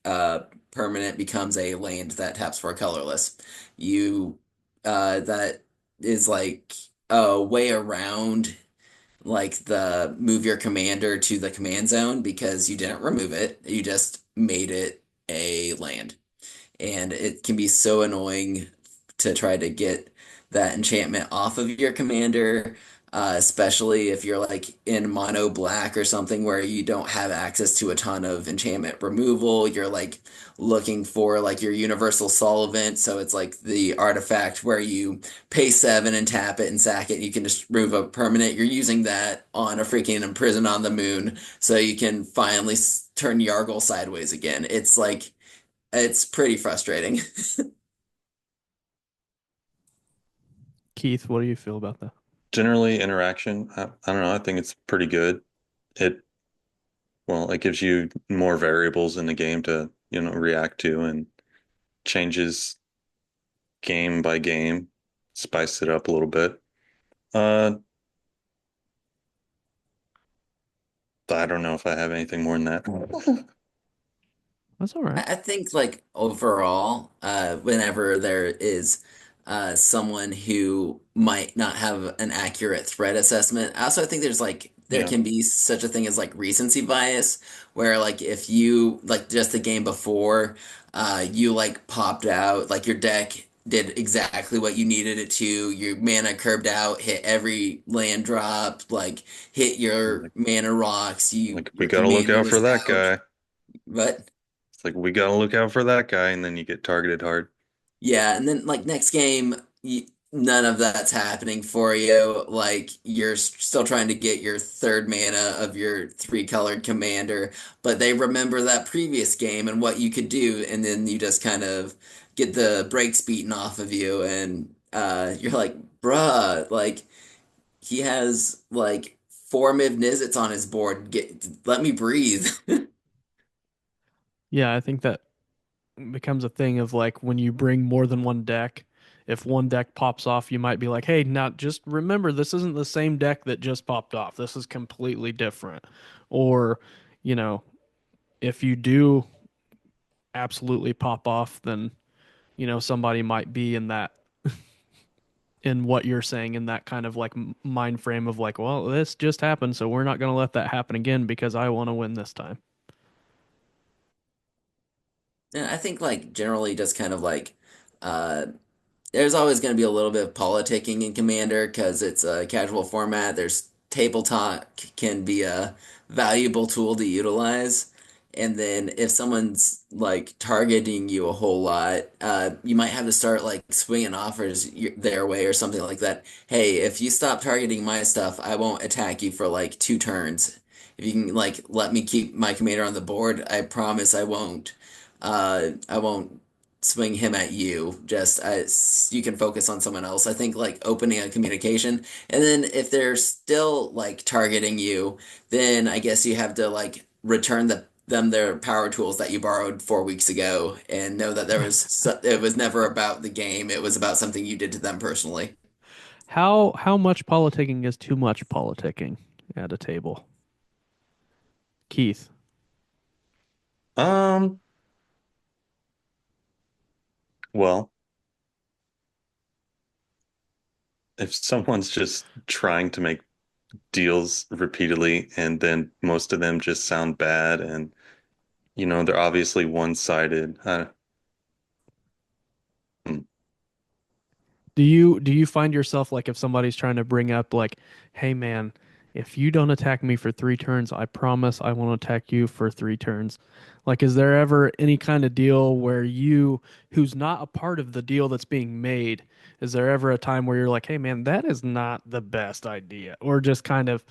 permanent becomes a land that taps for a colorless. You that is like a way around like the move your commander to the command zone because you didn't remove it. You just made it a land. And it can be so annoying to try to get that enchantment off of your commander, especially if you're like in mono black or something where you don't have access to a ton of enchantment removal. You're like looking for like your universal solvent. So it's like the artifact where you pay 7 and tap it and sack it. And you can just remove a permanent. You're using that on a freaking Imprison on the Moon so you can finally turn Yargle sideways again. It's pretty frustrating. Keith, what do you feel about that? generally interaction, I don't know. I think it's pretty good. It, well, it gives you more variables in the game to, react to and changes game by game, spice it up a little bit. Uh, I don't know if I have anything more than that. That's all right. I think like overall, whenever there is someone who might not have an accurate threat assessment, I also think there's like there Yeah, can be such a thing as like recency bias, where like if you like just the game before, you like popped out, like your deck did exactly what you needed it to, your mana curved out, hit every land drop, like hit your like, mana rocks, like we your gotta look commander out for was that out, guy. but. It's like we gotta look out for that guy, and then you get targeted hard. Yeah, and then like next game, none of that's happening for you. Like you're still trying to get your third mana of your three colored commander, but they remember that previous game and what you could do, and then you just kind of get the brakes beaten off of you, and you're like, bruh, like he has like four Miv-Nizzets on his board. Let me breathe. Yeah, I think that becomes a thing of like when you bring more than one deck, if one deck pops off, you might be like, hey, now just remember this isn't the same deck that just popped off. This is completely different. Or, you know, if you do absolutely pop off, then, somebody might be in that, in what you're saying, in that kind of like mind frame of like, well, this just happened, so we're not going to let that happen again because I want to win this time. And I think like generally just kind of like uh there's always going to be a little bit of politicking in Commander because it's a casual format. There's table talk can be a valuable tool to utilize. And then if someone's like targeting you a whole lot, you might have to start like swinging offers their way or something like that. Hey, if you stop targeting my stuff, I won't attack you for like 2 turns. If you can like let me keep my commander on the board, I promise I won't swing him at you. Just you can focus on someone else. I think like opening a communication, and then if they're still like targeting you, then I guess you have to like return them their power tools that you borrowed 4 weeks ago, and know that it was never about the game. It was about something you did to them personally. How much politicking is too much politicking at a table? Keith. Um, well, if someone's just trying to make deals repeatedly and then most of them just sound bad and they're obviously one-sided. Hmm. Do you find yourself like if somebody's trying to bring up like, hey man, if you don't attack me for 3 turns, I promise I won't attack you for 3 turns. Like, is there ever any kind of deal where you, who's not a part of the deal that's being made, is there ever a time where you're like, hey man, that is not the best idea? Or just kind of,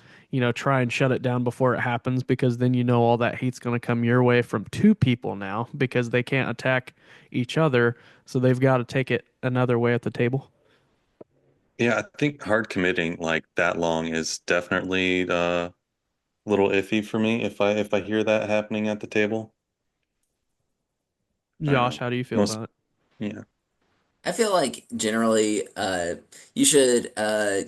try and shut it down before it happens because then all that hate's going to come your way from two people now because they can't attack each other, so they've got to take it another way at the table. Yeah, I think hard committing like that long is definitely a little iffy for me if I hear that happening at the table. Josh, how do you feel Most about it? yeah. I feel like generally you should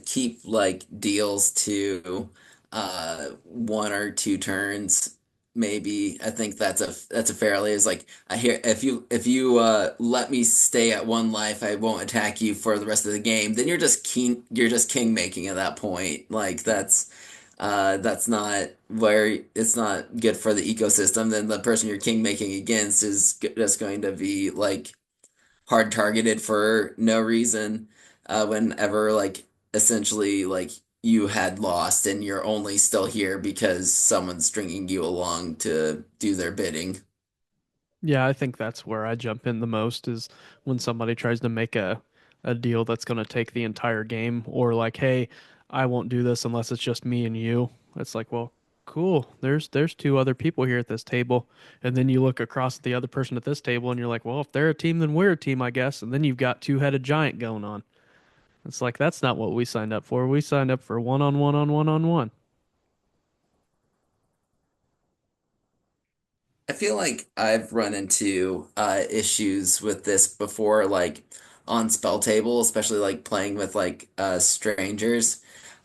keep like deals to 1 or 2 turns maybe. I think that's a fairly is like I hear if you let me stay at 1 life, I won't attack you for the rest of the game. Then you're just king making at that point. Like that's not where it's not good for the ecosystem. Then the person you're king making against is just going to be like hard targeted for no reason whenever like essentially like you had lost and you're only still here because someone's stringing you along to do their bidding. Yeah, I think that's where I jump in the most is when somebody tries to make a deal that's going to take the entire game or like, hey, I won't do this unless it's just me and you. It's like, well, cool. There's two other people here at this table. And then you look across at the other person at this table and you're like, well, if they're a team, then we're a team, I guess. And then you've got two-headed giant going on. It's like that's not what we signed up for. We signed up for one on one on one. I feel like I've run into issues with this before, like on spell table, especially like playing with like strangers.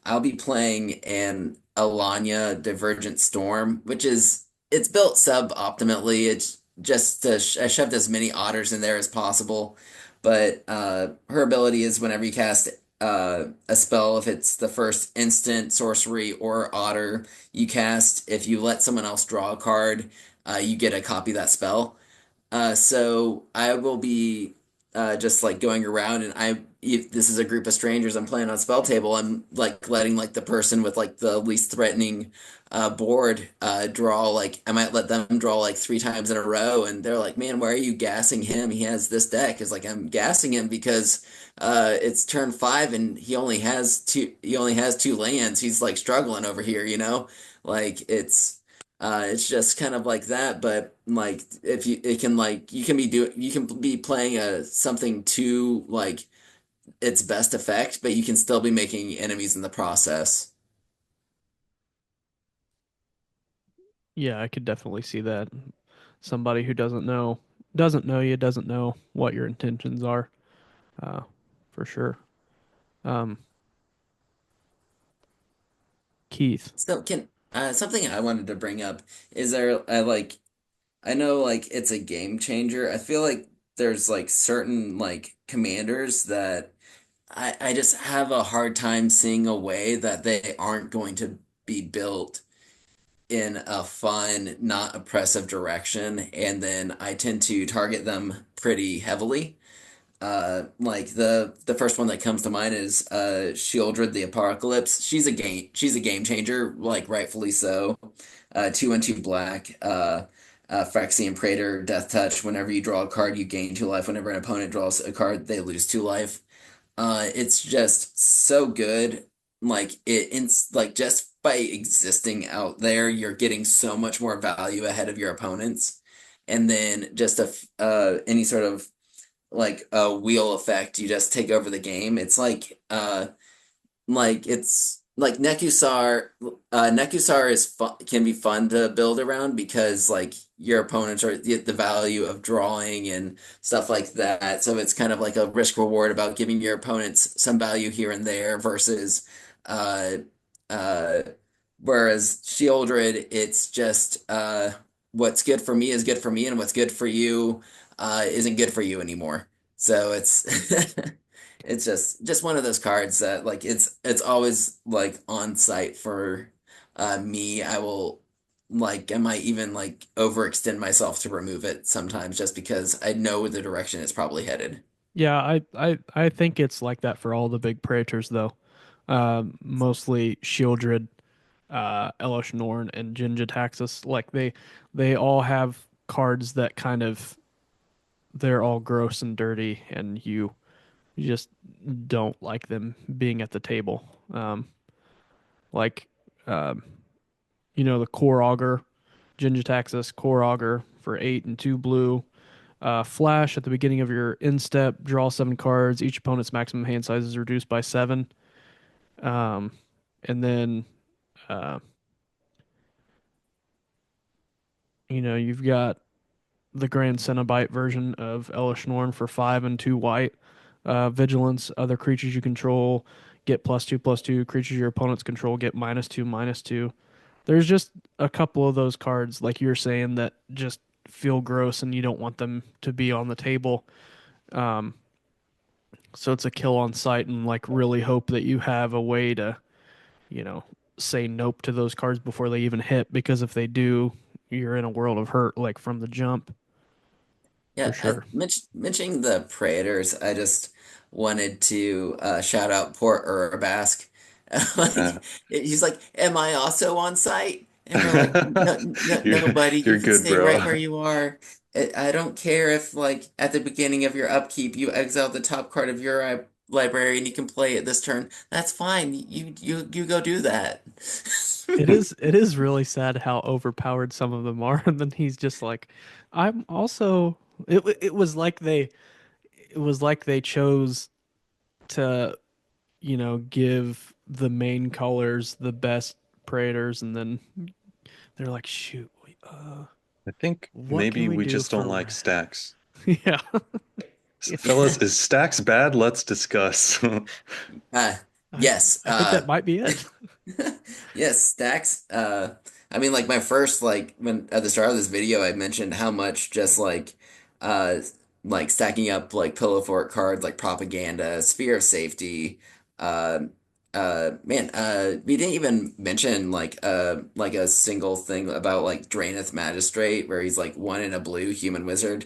I'll be playing an Alanya Divergent Storm, which is it's built sub-optimally. It's just I shoved as many otters in there as possible. But her ability is whenever you cast a spell, if it's the first instant, sorcery, or otter you cast, if you let someone else draw a card you get a copy of that spell. So I will be. just like going around, and if this is a group of strangers I'm playing on spell table, I'm like letting like the person with like the least threatening board draw, like I might let them draw like 3 times in a row, and they're like, man, why are you gassing him? He has this deck. Is like, I'm gassing him because it's turn 5 and he only has 2 lands. He's like struggling over here, you know? Like it's just kind of like that, but like if you it can like you can be playing a something to like its best effect, but you can still be making enemies in the process. Yeah, I could definitely see that. Somebody who doesn't know you, doesn't know what your intentions are, uh, for sure. Um, Keith. So can something I wanted to bring up is there I know like it's a game changer. I feel like there's like certain like commanders that I just have a hard time seeing a way that they aren't going to be built in a fun, not oppressive direction, and then I tend to target them pretty heavily. Like the first one that comes to mind is Shieldred the Apocalypse. She's a game changer, like rightfully so. 2/2 black. Phyrexian Praetor, Death Touch. Whenever you draw a card, you gain 2 life. Whenever an opponent draws a card, they lose 2 life. It's just so good. Like just by existing out there, you're getting so much more value ahead of your opponents. And then just any sort of like a wheel effect, you just take over the game. It's like Nekusar. Nekusar is can be fun to build around because like your opponents are the value of drawing and stuff like that. So it's kind of like a risk reward about giving your opponents some value here and there versus uh uh whereas Shieldred, it's just what's good for me is good for me, and what's good for you isn't good for you anymore. So it's it's just one of those cards that like it's always like on site for me. I might even like overextend myself to remove it sometimes just because I know the direction it's probably headed. Yeah, I think it's like that for all the big Praetors though. Mostly Shieldred, Elesh Norn, and Jin-Gitaxias. Like they all have cards that kind of they're all gross and dirty, and you just don't like them being at the table. Like um, the Core Augur, Jin-Gitaxias, Core Augur for 8 and 2 blue. Flash at the beginning of your end step, draw 7 cards. Each opponent's maximum hand size is reduced by 7. Um, and then uh, you've got the Grand Cenobite version of Elesh Norn for 5 and 2 white. Vigilance, other creatures you control get +2/+2. Creatures your opponents control get -2/-2. There's just a couple of those cards, like you're saying, that just feel gross and you don't want them to be on the table. Um, so it's a kill on sight, and like really hope that you have a way to, you know, say nope to those cards before they even hit, because if they do, you're in a world of hurt like from the jump for Yeah, sure. mentioning the Predators, I just wanted to shout out poor Urbask. Uh, Like he's like, "Am I also on site?" And we're like, "No, no, you're no, buddy. You you're can good, stay right bro. where you are. I don't care if, like, at the beginning of your upkeep, you exile the top card of your library and you can play it this turn. That's fine. You go do that." It is really sad how overpowered some of them are, and then he's just like, I'm also. It was like they chose to give the main colors the best Praetors, and then they're like, shoot, I think what can maybe we we do just don't for like stacks. yeah. Fellas, is stacks bad? Let's discuss. Uh, I yes. I think that might be it. Yes, stacks. I mean, like my first, like when at the start of this video, I mentioned how much just uh, like stacking up like pillow fort cards, like propaganda, sphere of safety, uh, Man, we didn't even mention like a single thing about like Draenith Magistrate, where he's like one in a blue human wizard.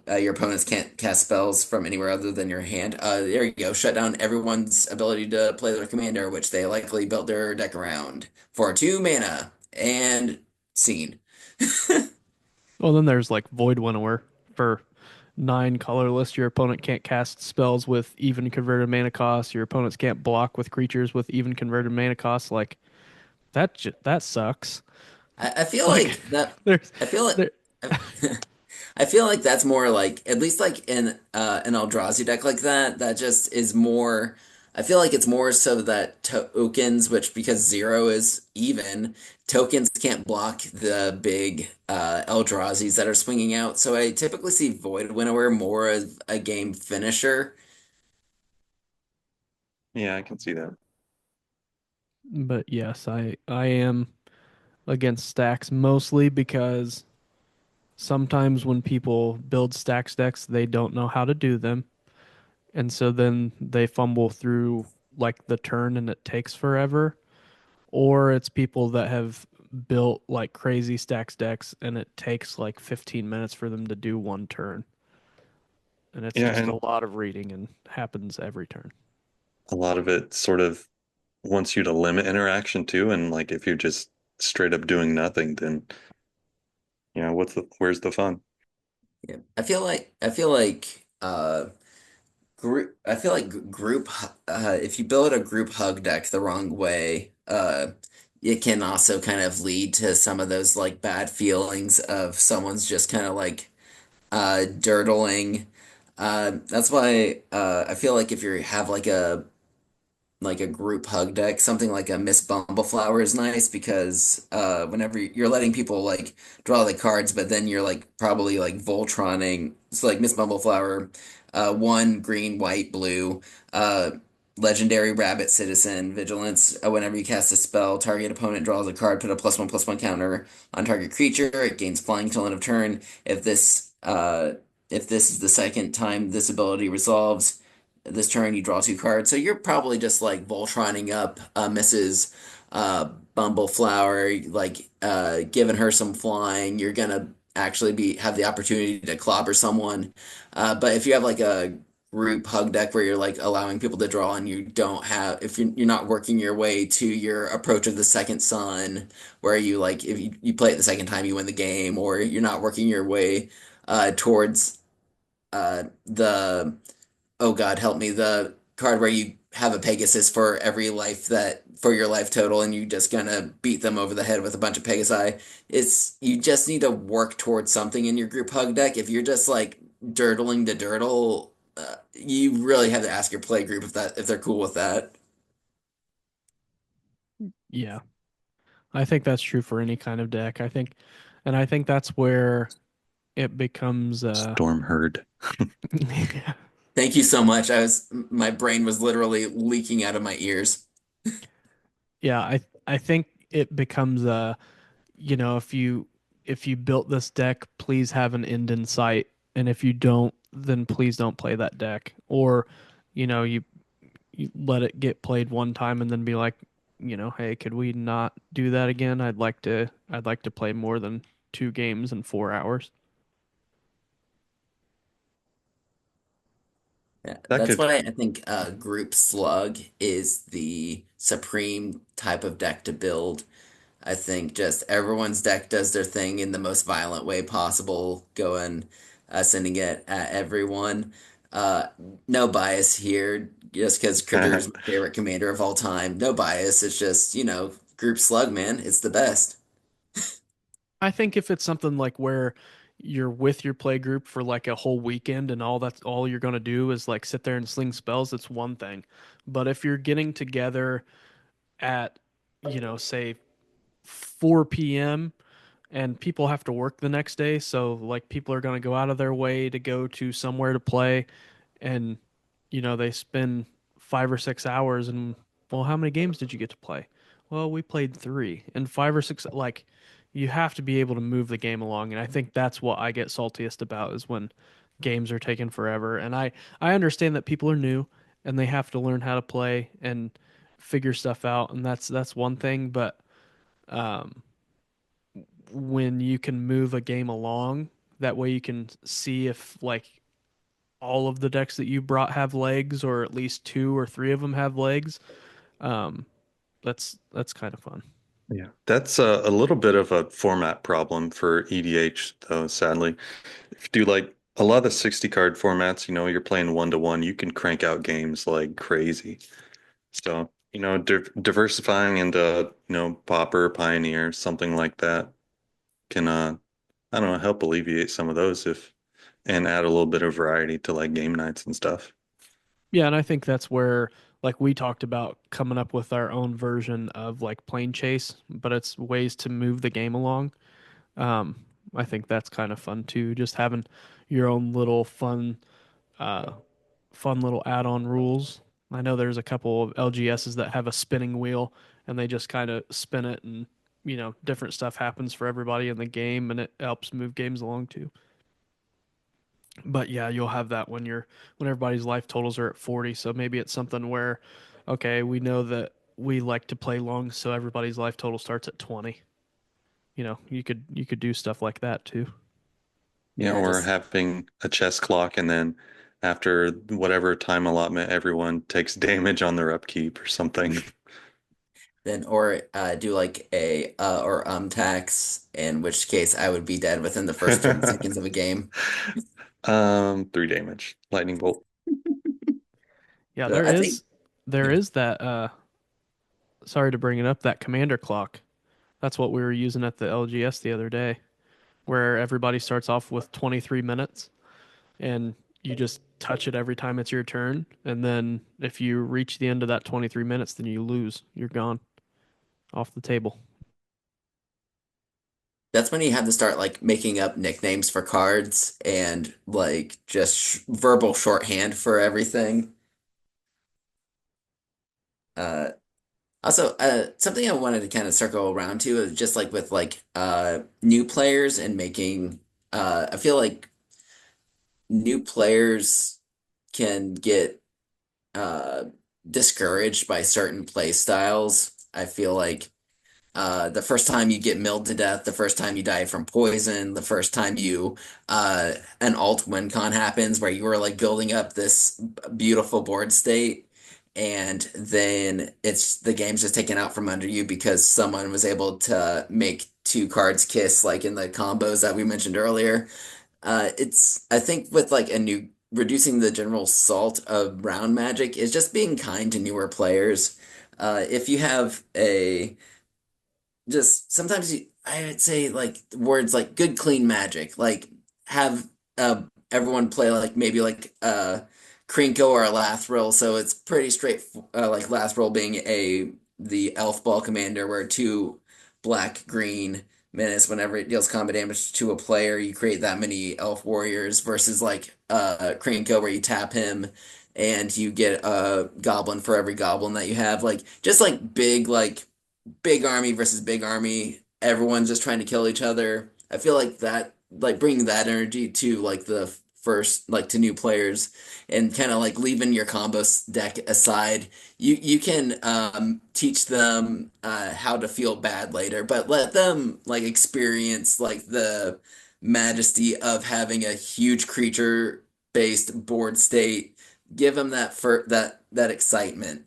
Your opponents can't cast spells from anywhere other than your hand. There you go. Shut down everyone's ability to play their commander, which they likely built their deck around for 2 mana and scene. Well, then there's like Void Winnower for 9 colorless. Your opponent can't cast spells with even converted mana costs. Your opponents can't block with creatures with even converted mana costs. Like that sucks. I feel Like like that. there's I feel like. there. I feel like that's more like at least like in an Eldrazi deck like that. That just is more. I feel like it's more so that tokens, which because zero is even, tokens can't block the big Eldrazi's that are swinging out. So I typically see Void Winnower more as a game finisher. Yeah, I can see that. But yes, I am against stacks mostly because sometimes when people build stacks decks, they don't know how to do them. And so then they fumble through like the turn and it takes forever. Or it's people that have built like crazy stacks decks and it takes like 15 minutes for them to do one turn. And it's Yeah, just and a lot of reading and happens every turn. a lot of it sort of wants you to limit interaction too. And like if you're just straight up doing nothing, then where's the fun? Yeah. I feel like group if you build a group hug deck the wrong way, it can also kind of lead to some of those like bad feelings of someone's just kind of like dirtling. That's why I feel like if you have like a group hug deck, something like a Miss Bumbleflower is nice because whenever you're letting people like draw the cards, but then you're like probably like Voltroning. So like Miss Bumbleflower, one green, white, blue, uh, legendary Rabbit Citizen, Vigilance. Whenever you cast a spell, target opponent draws a card, put a +1/+1 counter on target creature. It gains flying till end of turn. If this is the second time this ability resolves this turn you draw 2 cards. So you're probably just like Voltroning up Mrs. Bumbleflower, like giving her some flying. You're gonna actually be have the opportunity to clobber someone. But if you have like a group hug deck where you're like allowing people to draw and you don't have if you're not working your way to your approach of the second sun where you like if you play it the second time you win the game or you're not working your way towards the oh God, help me, the card where you have a Pegasus for every life that for your life total and you just gonna beat them over the head with a bunch of Pegasi. It's you just need to work towards something in your group hug deck. If you're just like dirtling to dirtle, you really have to ask your play group if they're cool with that. Yeah. I think that's true for any kind of deck. And I think that's where it becomes Storm Herd. Thank you so much. My brain was literally leaking out of my ears. yeah, I think it becomes if you built this deck, please have an end in sight. And if you don't, then please don't play that deck. Or, you let it get played one time and then be like, hey, could we not do that again? I'd like to play more than 2 games in 4 hours. Yeah, That that's could why I think Group Slug is the supreme type of deck to build. I think just everyone's deck does their thing in the most violent way possible, going sending it at everyone. Uh, no bias here, just because Critter is my favorite commander of all time. No bias. It's just, Group Slug, man. It's the best. I think if it's something like where you're with your play group for like a whole weekend and that's all you're gonna do is like sit there and sling spells, it's one thing. But if you're getting together at, say 4 p.m. and people have to work the next day, so like people are gonna go out of their way to go to somewhere to play, and they spend 5 or 6 hours, and well, how many games did you get to play? Well, we played three and 5 or 6. Like, you have to be able to move the game along, and I think that's what I get saltiest about is when games are taking forever. And I understand that people are new and they have to learn how to play, and figure stuff out, and that's one thing. But um, when you can move a game along, that way you can see if like all of the decks that you brought have legs, or at least two or three of them have legs. Um, that's kind of fun. Yeah, that's a little bit of a format problem for EDH, though, sadly. If you do like a lot of the 60 card formats, you're playing 1-to-1, you can crank out games like crazy. So, diversifying into, Pauper, Pioneer, something like that can, I don't know, help alleviate some of those and add a little bit of variety to like game nights and stuff. Yeah, and I think that's where like we talked about coming up with our own version of like plane chase, but it's ways to move the game along. Um, I think that's kind of fun too, just having your own little uh, fun little add-on rules. I know there's a couple of LGSs that have a spinning wheel, and they just kind of spin it, and different stuff happens for everybody in the game, and it helps move games along too. But yeah, you'll have that when everybody's life totals are at 40. So maybe it's something where, okay, we know that we like to play long, so everybody's life total starts at 20. You could do stuff like that too. Yeah, Yeah, or just having a chess clock and then after whatever time allotment, everyone takes damage on their upkeep or something. then or do like a or tax, in which case I would be dead within the first 30 seconds of a game. 3 damage, lightning bolt. Yeah, But there I think is there yeah, is that sorry to bring it up, that commander clock. That's what we were using at the LGS the other day, where everybody starts off with 23 minutes and you just touch it every time it's your turn. And then if you reach the end of that 23 minutes, then you lose. You're gone off the table. that's when you have to start like making up nicknames for cards and like just verbal shorthand for everything. Uh, Also, something I wanted to kind of circle around to is just like with like new players and making I feel like new players can get uh discouraged by certain play styles. I feel like the first time you get milled to death, the first time you die from poison, the first time you an alt win con happens where you were like building up this beautiful board state, and then it's the game's just taken out from under you because someone was able to make two cards kiss like in the combos that we mentioned earlier. It's I think with like a new reducing the general salt of round magic is just being kind to newer players. If you have a just sometimes I would say like words like good clean magic like have everyone play like maybe like Krinko or a Lathril, so it's pretty straight, like Lathril being a the elf ball commander where two black green menace whenever it deals combat damage to a player you create that many elf warriors versus like Krinko where you tap him and you get a goblin for every goblin that you have, like just like big army versus big army. Everyone's just trying to kill each other. I feel like that, like bringing that energy to like the first, like to new players, and kind of like leaving your combos deck aside. You can teach them how to feel bad later, but let them like experience like the majesty of having a huge creature based board state. Give them that excitement.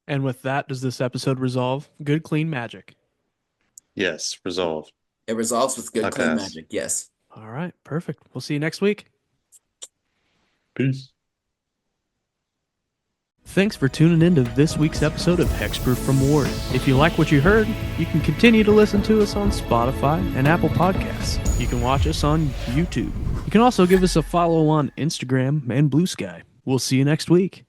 And with that, does this episode resolve? Good, clean magic. Yes, resolved. It resolves with I good, clean pass. magic. Yes. All right, perfect. We'll see you next week. Peace. Thanks for tuning in to this week's episode of Hexproof from Ward. If you like what you heard, you can continue to listen to us on Spotify and Apple Podcasts. You can watch us on YouTube. You can also give us a follow on Instagram and Blue Sky. We'll see you next week.